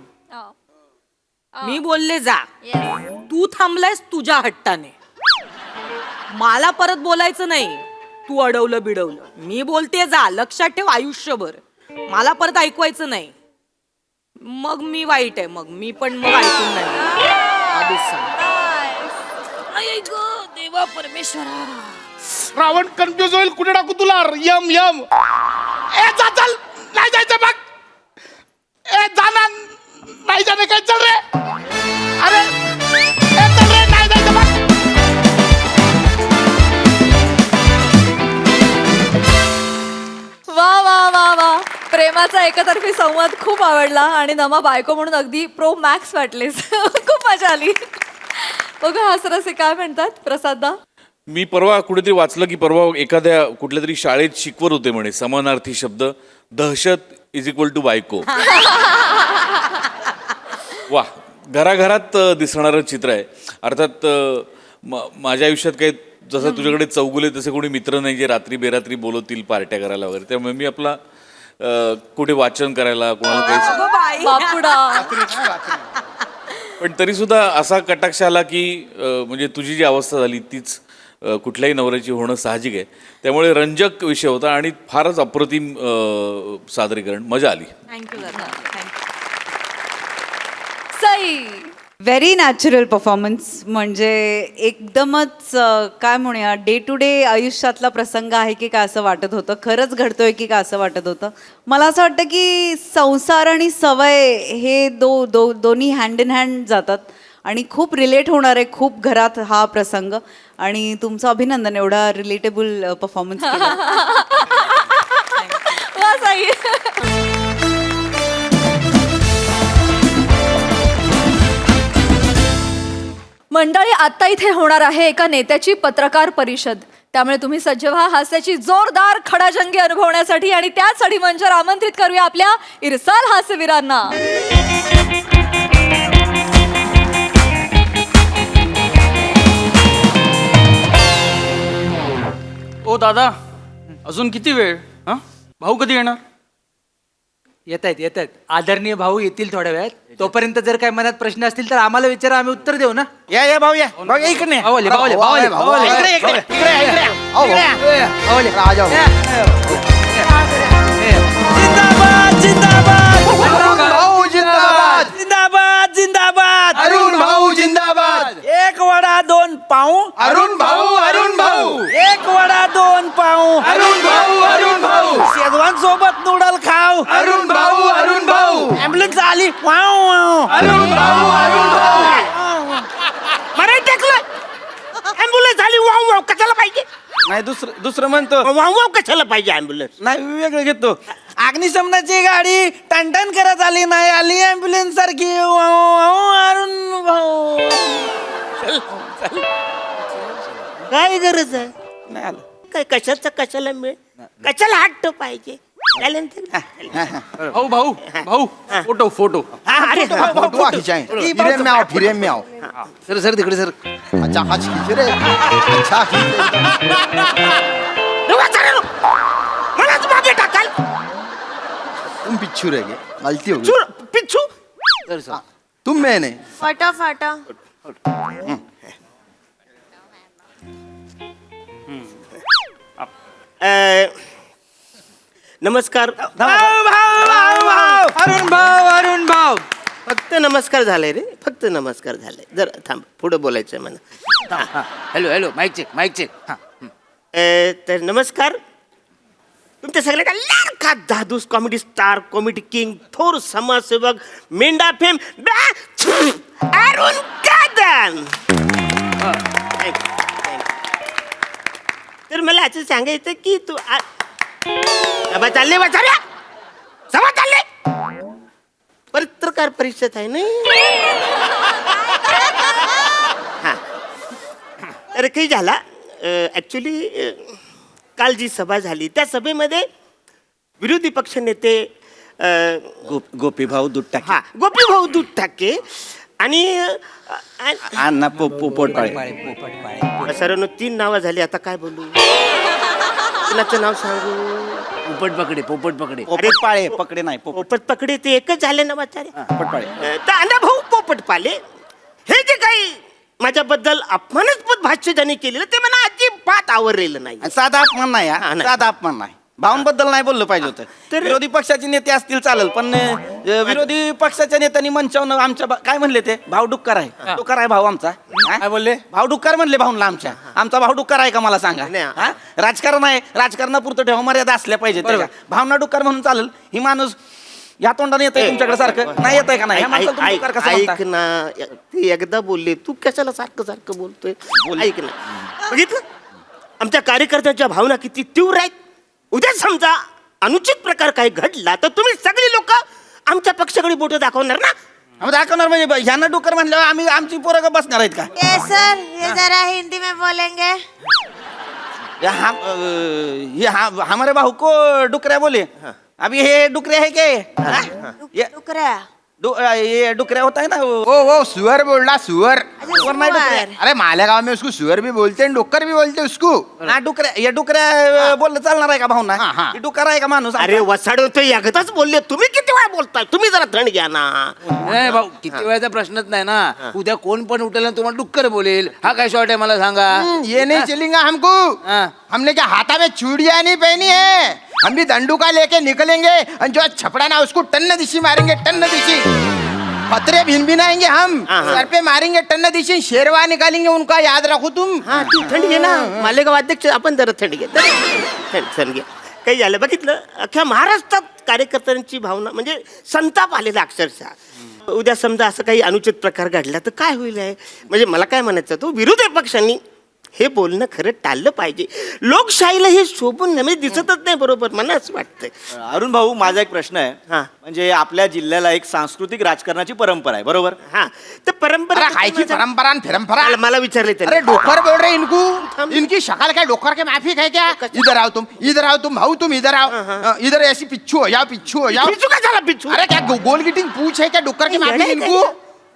मी बोलले जा, तू थांबलायस तुझ्या हट्टाने. मला परत बोलायचं नाही. तू अडवलं बिडवलं, मी बोलते जा. लक्षात ठेव आयुष्यभर. मला परत ऐकवायचं नाही. मग मी वाईट आहे, मग मी पण मग ऐकून नाही. आधीच सांग. देवा परमेश्वरा,
रावण कन्फ्युज होईल, कुठे टाकू तुला. यम. ए जा, चल. नाही जायचं बघ. ए जाणार नाही, जाणे काय, चल रे. अरे ए चल रे, नाही जायचं बघ.
वा. प्रेमाचा एकतर्फी संवाद खूप आवडला आणि नमा बायको म्हणून अगदी प्रो मॅक्स वाटलेस. खूप मजा आली. बघा हासरसे काय म्हणतात प्रसाददा.
मी परवा कुठेतरी वाचलं की परवा एखाद्या कुठल्या तरी शाळेत शिकवत होते म्हणे समानार्थी शब्द, दहशत = बायको. वा, घराघरात दिसणारं चित्र आहे. अर्थात माझ्या आयुष्यात काही जसं तुझ्याकडे चौगुले तसे कोणी मित्र नाही जे रात्री बेरात्री बोलवतील पार्ट्या करायला वगैरे. त्यामुळे मी आपला कुठे वाचन करायला कोणाला काही
बापुडा.
पण तरी सुद्धा असा कटाक्ष आला की म्हणजे तुझी जी अवस्था झाली तीच कुठल्याही नवऱ्याची होणं साहजिक आहे. त्यामुळे रंजक विषय होता आणि फारच अप्रतिम सादरीकरण, मजा आली.
थँक्यू दादा, थँक्यू.
ताई.
Very natural performance. म्हणजे एकदमच काय म्हणूया, डे टू डे आयुष्यातला प्रसंग आहे की काय असं वाटत होतं, खरंच घडतोय की काय असं वाटत होतं. मला असं वाटतं की संसार आणि सवय हे दोन्ही हँड इन हँड जातात आणि खूप रिलेट होणार आहे खूप घरात हा प्रसंग. आणि तुमचं अभिनंदन, एवढा रिलेटेबल परफॉर्मन्स केला.
वा ताई. मंडळी, आता इथे होणार आहे एका नेत्याची पत्रकार परिषद. त्यामुळे तुम्ही सज्ज व्हा हास्याची जोरदार खडाजंगी अनुभवण्यासाठी. आणि त्याचसाठी मंचावर आमंत्रित करूया आपल्या इरसाल हास्यवीरांना.
ओ दादा, अजून किती वेळ? हा, भाऊ कधी येणार?
येत आहेत आदरणीय भाऊ येतील थोड्या वेळात. तोपर्यंत जर काही मनात प्रश्न असतील तर आम्हाला विचारा, आम्ही उत्तर देऊ ना.
या भाऊ या भाऊ या इकडे या.
भाऊले, भाऊले, भाऊले, भाऊले.
इकडे, इकडे, इकडे या, इकडे या.
भाऊले.
जिंदाबाद जिंदाबाद
भाऊ जिंदाबाद.
जिंदाबाद जिंदाबाद
अरुण भाऊ जिंदाबाद.
एक वडा दोन पाऊ
अरुण भाऊ
एक वडा दोन पाऊ
अरुण भाऊ
शेजवान सोबत नूडल खाऊ
अरुण भाऊ
ऍम्ब्युलन्स आली वाव वाव
अरुण भाऊ
मराठी टाकलं ऍम्ब्युलन्स आली वाव वाव कशाला पाहिजे
नाही दुसरं म्हणतो.
वाव वाव कशाला पाहिजे ऍम्ब्युलन्स
नाही वेगळं घेतो. अग्निशमनाची गाडी टनटन करत आली, नाही आली ऍम्ब्युलन्स सारखी. अरुण भाऊ
काय गरज आहे
नाही आलं.
काय कशाचं कशाला मिळ कशाला हट्ट पाहिजे
भाऊ फोटो.
अरे
सर सर तिकडे सर.
मलाच मागे टाकाल
तुम पिच्छू रह गए, गलती हो गई.
चूर पिच्छू
सर सर
तुम मैं नहीं.
फाटा फाटा.
नमस्कार
अरुण भाऊ
फक्त नमस्कार झालाय रे फक्त नमस्कार झालाय जरा थांब पुढे बोलायचंय मला
हॅलो हॅलो माईक चेक. हा.
तर नमस्कार तुमच्या सगळ्या लाडका दादूस कॉमेडी स्टार कॉमेडी किंग थोर समाजसेवक मेंढा फेम अरुण कदम तर मला असं सांगायचं की तू सभा चालले सभा चालले पत्रकार परिषद आहे ना हा तर काही झाला ऍक्च्युली काल जी सभा झाली त्या सभेमध्ये विरोधी पक्ष नेते
गोपीभाऊ दूध टाक.
हा गोपीभाऊ दूध ठाके आणि
अण्णा पोपटपाळे.
सरांनो 3 नावं झाली आता काय बोलू कुणाचं नाव सांगू
पोपट पकडे
पोपटपाळे पकडे नाही
पोपट पकडे ते एकच झाले ना वाचारे
पोपटपाळे.
तर अण्णाभाऊ पोपटपाले हे जे काही माझ्याबद्दल अपमानास्पद भाष्य ज्यांनी केलेलं ते मला अजिबात आवडलेलं नाही
साधा अपमान नाही
हा,
हा,
नाही.
साधा अपमान नाही. भाऊंबद्दल नाही बोललं पाहिजे होतं.
तर-
विरोधी पक्षाचे नेते असतील चालेल, पण विरोधी पक्षाच्या नेत्यांनी मंचावून आमच्या काय म्हणले ते भाऊ डुक्कर आहे. डुक्कर आहे भाऊ आमचा. हा?
काय बोलले?
भाऊ डुक्कर म्हणले भाऊंला आमचा भाऊ डुक्कर आहे का मला सांगा.
नाही.
हा? राजकारण आहे, राजकारणापुरतं ठेवा मर्यादा असल्या पाहिजे. भावना डुक्कर म्हणून चालेल. ही माणूस या तोंडाने येतंय तुमच्याकडे सारखं नाही येतंय का नाही. ह्या माणसाला तुम्ही डुक्कर कसं म्हणता?
ऐक ना ते एकदा बोलले तू कशाला सारखं बोलतोय ऐक ना बघितलं आमच्या कार्यकर्त्यांच्या भावना किती तीव्र आहेत. उद्या समजा अनुचित प्रकार काही घडला तर तुम्ही सगळी लोक आमच्या पक्षाकडे बोट दाखवणार ना.
आम्ही दाखवणार म्हणजे ह्यांना डुक्कर म्हणल्यावर आम्ही आमची पोरं बसणार आहेत का.
सर ये जरा हिंदी में बोलेंगे.
ये हमारे बाहू को डुकऱ्या बोले. अभी ये डुकरे है क्या ये
डुकऱ्या.
ये डुकऱ्या होता है ना वो.
वो सुअर बोल रहा सुअर.
सुअर नहीं डुकऱ्या.
अरे मालेगांव में उसको सुअर भी बोलते हैं डुक्कर भी बोलते हैं उसको.
हा डुकऱ्या ये डुकऱ्या बोललं चालणार आहे का भाऊना.
हा.
डुकर आहे का माणूस.
अरे वसाड ते एकदाच बोलले तुम्ही किती वेळा बोलताय तुम्ही जरा थंड घ्या ना.
नाही भाऊ किती वेळाचा प्रश्नच नाही ना. उद्या कोण पण उठेल आणि तुम्हाला डुक्कर बोलेल. हा काय शॉर्ट आहे मला सांगा.
ये नहीं चलेगा हमको. हमने क्या हाथा में चूड़ियां नहीं पहनी है. हम भी दंडुका लेके निकलेंगे और जो छपड़ा ना उसको टन्न दिशी मारेंगे टन्न दिशी. खतरे भिनभिनाएंगे हम सर पे मारेंगे टन्ना दिशी शेरवा निकालेंगे उनका याद रखो तुम.
हा तू थंड घे ना मालेगाव अध्यक्ष आपण जरा थंड घे थंड घे. काही झालं बघितलं अख्ख्या महाराष्ट्रात कार्यकर्त्यांची भावना म्हणजे संताप आलेला अक्षरशः. उद्या समजा असं काही अनुचित प्रकार घडला तर काय होईल आहे म्हणजे मला काय म्हणायचं तो विरोधी पक्षांनी हे बोलणं खरं टाळलं पाहिजे. लोकशाहीला हे शोभून नाही म्हणजे दिसतच नाही बरोबर मला असं वाटतंय.
अरुण भाऊ माझा एक प्रश्न आहे
हा.
म्हणजे आपल्या जिल्ह्याला एक सांस्कृतिक राजकारणाची परंपरा आहे बरोबर.
हा तर परंपरा
अरे खायची परंपरा आणि फिरंपरा.
मला विचारले
अरे डोकर बोल रहे इनको इनकी शक्ल क्या डोकर के माफी है क्या. इधर आओ तुम भाऊ तुम इधर आओ. इधर ऐसी पिच्छू हो जाओ पिच्छू हो जाओ.
पिच्छू का झाला पिच्छू.
अरे क्या गोल गिटिंग पूछ है क्या डोकर के माफी इनको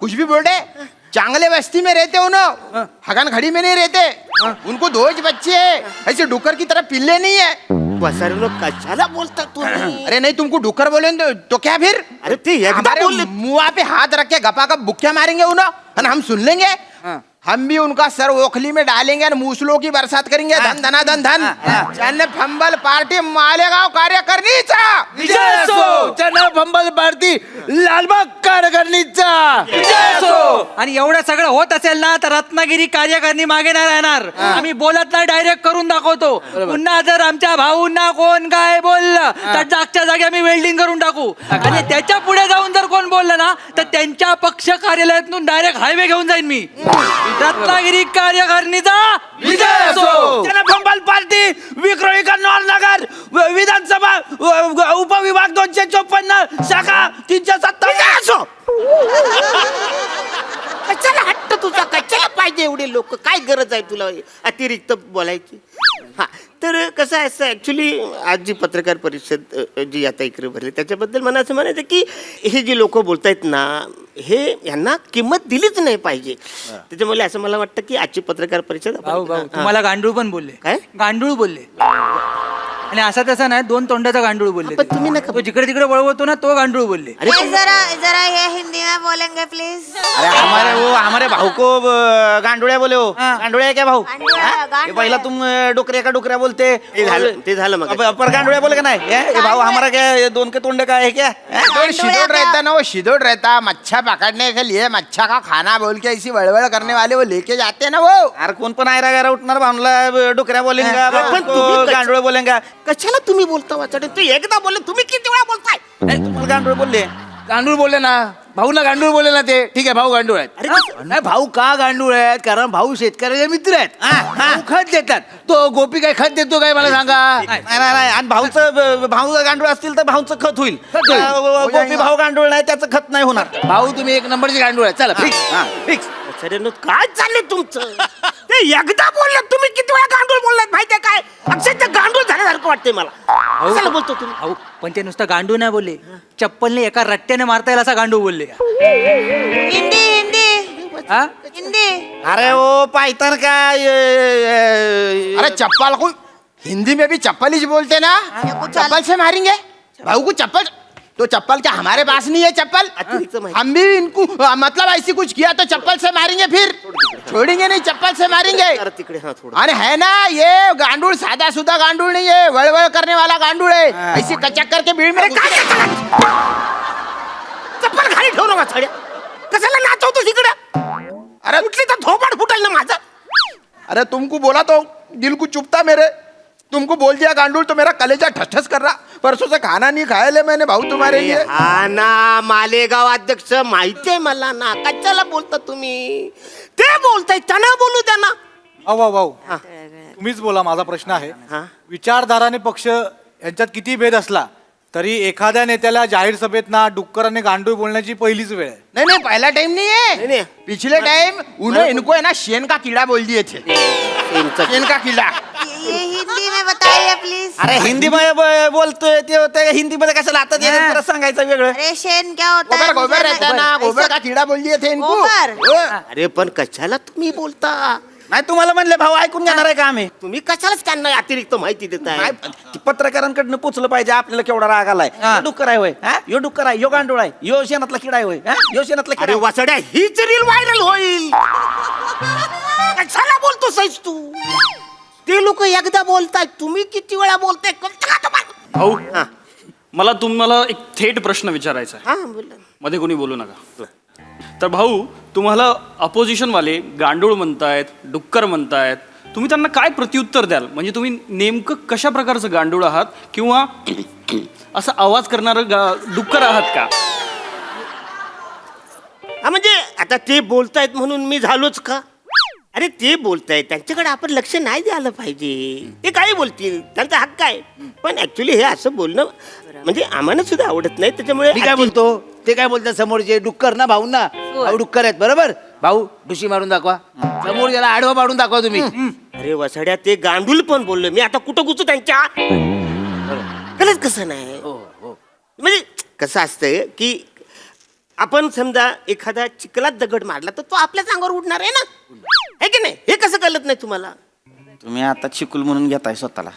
कुछ भी बोल रहे. चांगले बस्ती में रहते हो ना हगन खड़ी में नहीं रहते. उनको 2 बच्चे हैं ऐसे डुकर की तरह पिल्ले नहीं है.
वसारे कशाला बोलता तू.
अरे नहीं तुमको डुकर बोले तो क्या फिर.
अरे ते एकदा
हमारे
बोलले
मुआ पे हाथ रख के गपा गप बुक्किया मारेंगे उन्हें और हम सुन लेंगे. हम भी उनका सर ओखली में डालेंगे और मूसलों की बरसात करेंगे. धन धना धन धन चन्न फंबल पार्टी मालेगाव कार्यकारिणीचा
विजय असो. चला फंबल पार्टी लालबाग कार्यकारिणीचा विजय असो.
आणि एवढं सगळं होत असेल ना तर रत्नागिरी कार्यकारिणी मागे नाही राहणार. आम्ही बोलत नाही डायरेक्ट करून दाखवतो. पुन्हा जर आमच्या भाऊंना कोण काय बोललं तर जागच्या जागी आम्ही वेल्डिंग करून टाकू. आणि त्याच्या पुढे जाऊन जर कोण बोललं ना तर त्यांच्या पक्ष कार्यालयातून डायरेक्ट हायवे घेऊन जाईन मी. रत्नागिरी कार्यकारिणीचा विजय असो.
फंबल पार्टी विक्रोळी कन्नौर नगर विधानसभा उपविभाग 254 शाखा 357
असो. कशाला हट्ट तुझा कशाला पाहिजे एवढे लोक काय गरज आहे तुला अतिरिक्त बोलायची. हा तर कसं आहे असं ऍक्च्युली आज जी पत्रकार परिषद जी आता इकडे भरली त्याच्याबद्दल मला असं म्हणायचं की हे जे लोक बोलतायत ना हे यांना किंमत दिलीच नाही पाहिजे. त्याच्यामुळे असं मला वाटतं की आजची पत्रकार परिषद
तुम्हाला गांडूळ पण बोलले.
काय
गांडूळ बोलले आणि असा तसा नाही 2 तोंडाचा गांडूळ बोलले.
पण तुम्ही नका
तो जिकडे तिकडे वळवतो ना तो गांडूळ बोलले.
जरा ये हिंदी में बोलेंगे प्लीज.
अरे हमारे भाऊ को गांडुळ्या बोले हो. गांडुळ्या क्या भाऊ. ये पहिला तुम डुकऱ्या का डुकऱ्या बोलते.
ते झालं मग
पर गांडुळ्या बोले का नहीं. ये भाऊ हमारा क्या ये 2 के तोंडे का है क्या.
शिदोड़ रहता ना वो शिदोड़ रहता. मच्छा पकड़ने के लिए मच्छा का खाना बोल के ऐसी वड़वड़ करने वाले वो लेके जाते हैं ना वो.
अरे कोण पण आयरा गायरा उठणार भावनला डुकऱ्या बोलेंगा
पण तुम्ही
गांडुळे बोलेंगा.
कशाला तुम्ही बोलता वाचाडे. तू एकदा बोलले तुम्ही किती वेळा बोलताय.
नाही तुम्हाला गांडुळे बोलले.
गांडूळ बोलले ना भाऊला गांडूळ बोलले ना ते ठीक आहे भाऊ गांडूळ आहेत. नाही भाऊ का गांडूळ आहेत कारण भाऊ शेतकऱ्याचे मित्र आहेत. भाऊ खत देतात. तो गोपी काय खत देतो काय मला सांगा.
नाही आणि भाऊ गांडूळ असतील तर भाऊचं खत होईल. गोपी भाऊ गांडूळ नाही त्याचं खत नाही होणार.
भाऊ तुम्ही 1 नंबरचे गांडूळ आहेत. चला फिक्स फिक्स.
काय चाललंय तुमचं. ते एकदा बोलले तुम्ही किती वेळा गांडूळ बोललात माहितीये काय अक्षरशः गांडूळ झाल्यासारखं वाटतंय मला. कशाला बोलतो तुम्ही.
अहो पण ते नुसतं गांडूळ नाही बोलले चप्पलने एका रट्ट्याने मारता येईल असा गांडूळ बोलले.
हिंदी हिंदी
हा
हिंदी.
अरे ओ पायतर काय
अरे चप्पल को हिंदी में भी चप्पल ही बोलते ना. चप्पल से मारेंगे भाऊ को. चप्पल तो चप्पल क्या हमारे पास नहीं है चप्पल. हम भी इनको मतलब ऐसी कुछ किया तो चप्पल से मारेंगे फिर छोड़ेंगे नहीं. चप्पल से मारेंगे.
तिकडे हा थोडं
अरे है ना ये गांडूळ सादा सुधा गांडूळ नहीं है वड़वड़ करने वाला गांडूळ है. ऐसी कचक करके भीड़ में
चप्पल खाली ठेवू नका साड्या. कशाला नाचवतो तिकडे. अरे उठली तर थोपाड फुटेल ना माझं.
अरे तुमको बोला तो दिल को चुपता मेरे. तुमको बोल दिया गांडूल तो मेरा कलेजा ठस ठस कर रहा. परसों से खाना नहीं खाया ले मैंने भाऊ तुम्हारे लिए.
हा ना मालेगाव अध्यक्ष माहितीये मला ना कशाला बोलता तुम्ही. ते बोलताय त्यांना बोलू द्या ना.
भाऊ तुम्हीच बोला. माझा प्रश्न आहे विचारधाराने पक्ष यांच्यात किती भेद असला तरी एखाद्या नेत्याला जाहीर सभेत ना डुक्कर आणि गांडूळ बोलण्याची पहिलीच वेळ आहे.
नहीं नहीं पहला टाइम नहीं है.
नहीं.
पिछले टाइम उन्हें इनको है ना शेन का कीड़ा बोल दिए थे. शेन का कीड़ा.
ये हिंदी में बताइए प्लीज.
अरे हिंदी मध्ये बोलतोय ते होतं हिंदी मध्ये कशाला आता ते परत सांगायचं वेगळं.
अरे शेन क्या होता है.
गोबर गोबर रहता है ना. गोबर का कीड़ा बोल दिए थे इनको.
गोबर.
अरे पण कशाला तुम्ही बोलता.
नाही तुम्हाला म्हणले भाऊ ऐकून घेणार आहे का आम्ही.
तुम्ही कशालाच त्यांना अतिरिक्त माहिती देताय.
नाही, पत्रकारांकडनं पोचलं पाहिजे आपल्याला केवढा राग आलाय. डुक्कर आहे होय. यो डुक्कर आहे यो गांडूळ आहे यो शेणातला किडा आहे होय. यो शेणातला
अरे
किडा.
वासड्या हीच रील व्हायरल होईल. कशाला बोलतो सैस तू. ते लोक एकदा बोलतायत तुम्ही किती वेळा बोलताय कळतं का तुम्हाला.
भाऊ मला तुम्हाला एक थेट प्रश्न विचारायचा आहे.
हा बोला.
मध्ये कोणी बोलू नका.
तर भाऊ तुम्हाला अपोजिशनवाले गांडूळ म्हणतायत, डुक्कर म्हणतायत, तुम्ही त्यांना काय प्रत्युत्तर द्याल? म्हणजे तुम्ही नेमकं कशा प्रकारचं गांडूळ आहात किंवा असा आवाज करणारं डुक्कर आहात का?
हा म्हणजे आता ते बोलतायत म्हणून मी झालोच का? अरे ते बोलतायत, त्यांच्याकडे आपण लक्ष नाही द्यायला पाहिजे. ते काही बोलतील, त्यांचा हक्क आहे. पण ऍक्च्युली हे असं बोलणं म्हणजे आम्हाला सुद्धा आवडत नाही. त्याच्यामुळे
मी काय बोलतो ते काय बोलतात समोरचे डुक्कर ना भाऊ ना भाऊ डुक्कर आहेत बरोबर. भाऊ डुशी मारून दाखवा, समोर याला आडवा पाडून दाखवा तुम्ही.
अरे वसाड्या ते गांडूल पण बोललो मी. आता कुठं घुसू त्यांच्या? कळत कसं नाही म्हणजे कसं असतंय की आपण समजा एखादा चिखलात दगड मारला तर तो आपल्याच अंगावर उडणार आहे ना, है की नाही? हे कसं कळत नाही तुम्हाला?
तुम्ही आता चिकुल म्हणून घेताय स्वतःला.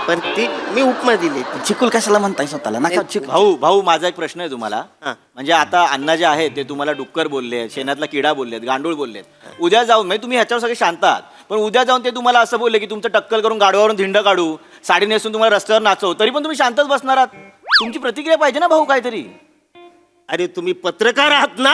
पण ती मी उपमा दिली.
चिकुल कशाला म्हणताय स्वतःला? नका
भाऊ भाऊ माझा एक प्रश्न आहे तुम्हाला.
हा.
म्हणजे आता अण्णा जे आहेत ते तुम्हाला डुक्कर बोलले, शेणातला किडा बोललेत, गांडूळ बोललेत. उद्या जाऊन म्हणजे तुम्ही ह्याच्यावर सगळे शांत आहात, पण उद्या जाऊन ते तुम्हाला असं बोलले की तुमचं टक्कल करून गाडवावरून धिंड काढू, साडी नेसून तुम्हाला रस्त्यावर नाचवू, तरी पण तुम्ही शांतच बसणार आहात? तुमची प्रतिक्रिया पाहिजे ना भाऊ काहीतरी.
अरे तुम्ही पत्रकार आहात ना,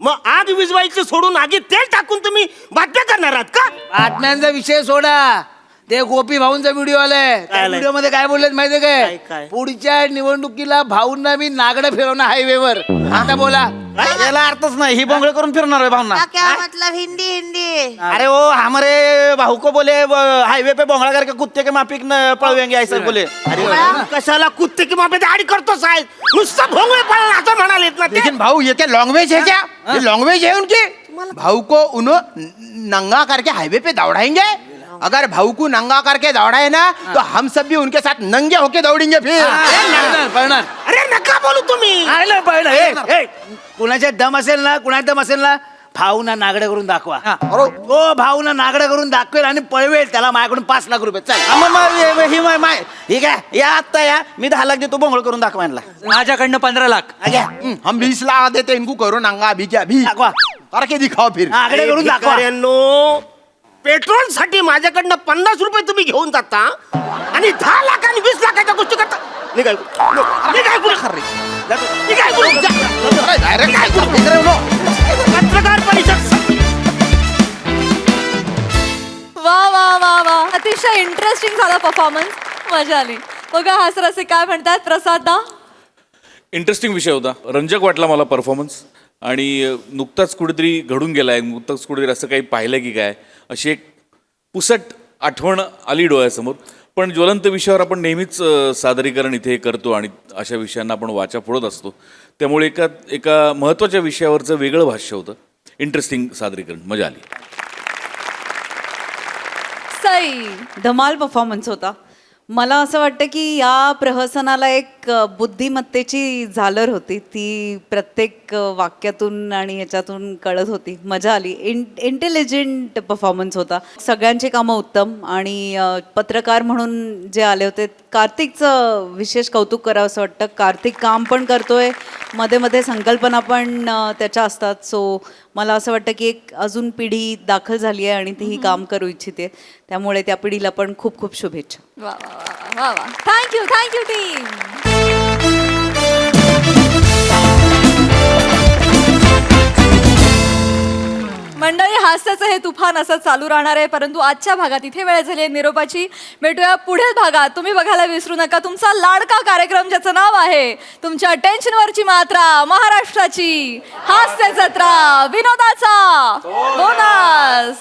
मग आग विजवायचे सोडून आगी तेल टाकून तुम्ही बातम्या करणार आहात का?
बातम्यांचा विषय सोडा, ते गोपी भाऊंचा व्हिडिओ आलाय. त्या व्हिडिओ मध्ये काय बोललेत माहितीये
काय?
काय? पुढच्या निवडणुकीला भाऊंना मी नागडं फिरवणार हायवेवर. आता बोला.
याला अर्थच नाही. ही बोंगळ करून फिरणार आहे भावना.
क्या मतलब हिंदी हिंदी?
अरे ओ हमारे भाऊ को बोले हाईवे पे बोंगळा करके कुत्ते के माफिक पळवेंगे ऐसा बोले.
अरे कशाला कुत्ते की मापे दाढी करतो साहेब? नुसतं भोंगळे पळाला असं म्हणालेत ना ते.
लेकिन भाऊ ये क्या लैंग्वेज है क्या? ये लैंग्वेज है उनकी? भाऊ को उन्होंने नंगा करके हाईवे पे दौड़ाएंगे? अगर भाऊ को नंगा करके दौड़ाए ना तो हम सब भी उनके साथ नंगे होके दौड़ेंगे फिर.
पळणार.
अरे नका बोलू तुम्ही.
कुणाच्या दम असेल ना, कुणाच्या दम असेल ना, भाऊना नागडं करून दाखवा. तो भाऊना नागडं करून दाखवेल आणि पळवेल त्याला माझ्याकडून 5 लाख रुपये. चल
ठीक आहे या आत्ता या, मी 10 लाख देतो बोंगळ करून दाखवायला.
माझ्याकडनं 15 लाख.
हम 20 लाख देते इनको, करो नंगा अभी क्या अभी
दाखवा.
करके दिखाओ फिर.
नागडं करून दाखवा.
भिकाऱ्यांनो, पेट्रोल साठी माझ्याकडनं 50 रुपये तुम्ही घेऊन जाता आणि 10 लाख आणि 20 लाखाच्या गोष्टी करता. मी काय पत्रकार परिषद.
वा वा वा वा, अतिशय इंटरेस्टिंग झाला परफॉर्मन्स. मजा आली. बघा हासरसे काय म्हणतात प्रसाद दा.
इंटरेस्टिंग विषय होता, रंजक वाटला मला परफॉर्मन्स. आणि नुकताच कुठेतरी घडून गेलाय, नुकताच कुठेतरी असं काही पाहिलं की काय, अशी एक पुसट आठवण आली डोळ्यासमोर. पण ज्वलंत विषयावर आपण नेहमीच सादरीकरण इथे करतो आणि अशा विषयांना आपण वाचा फोडत असतो. त्यामुळे एका महत्त्वाच्या विषयावरचं वेगळं भाष्य होतं. इंटरेस्टिंग सादरीकरण, मजा आली.
सई.
धमाल परफॉर्मन्स होता. मला असं वाटतं की या प्रहसनाला एक बुद्धिमत्तेची झालर होती, ती प्रत्येक वाक्यातून आणि याच्यातून कळत होती. मजा आली. इंटेलिजंट परफॉर्मन्स होता. सगळ्यांची कामं उत्तम. आणि पत्रकार म्हणून जे आले होते, कार्तिकचं विशेष कौतुक करावं असं वाटतं. कार्तिक काम पण करतोय, मध्ये मध्ये संकल्पना पण त्याच्या असतात. सो मला असं वाटतं की एक अजून पिढी दाखल झाली आहे आणि तीही काम करू इच्छिते. त्यामुळे त्या पिढीला पण खूप खूप शुभेच्छा.
वा वा वा वा वा. Thank you thank you team. मंडळी, हास्याचं हे तुफान असं चालू राहणार आहे, परंतु आजच्या भागात इथे वेळ झाली आहे निरोपाची. भेटूया पुढील भागात. तुम्ही बघायला विसरू नका तुमचा लाडका कार्यक्रम ज्याचं नाव आहे तुमच्या टेन्शनवरची मात्रा, महाराष्ट्राची हास्य जत्रा, विनोदाचा बोनस.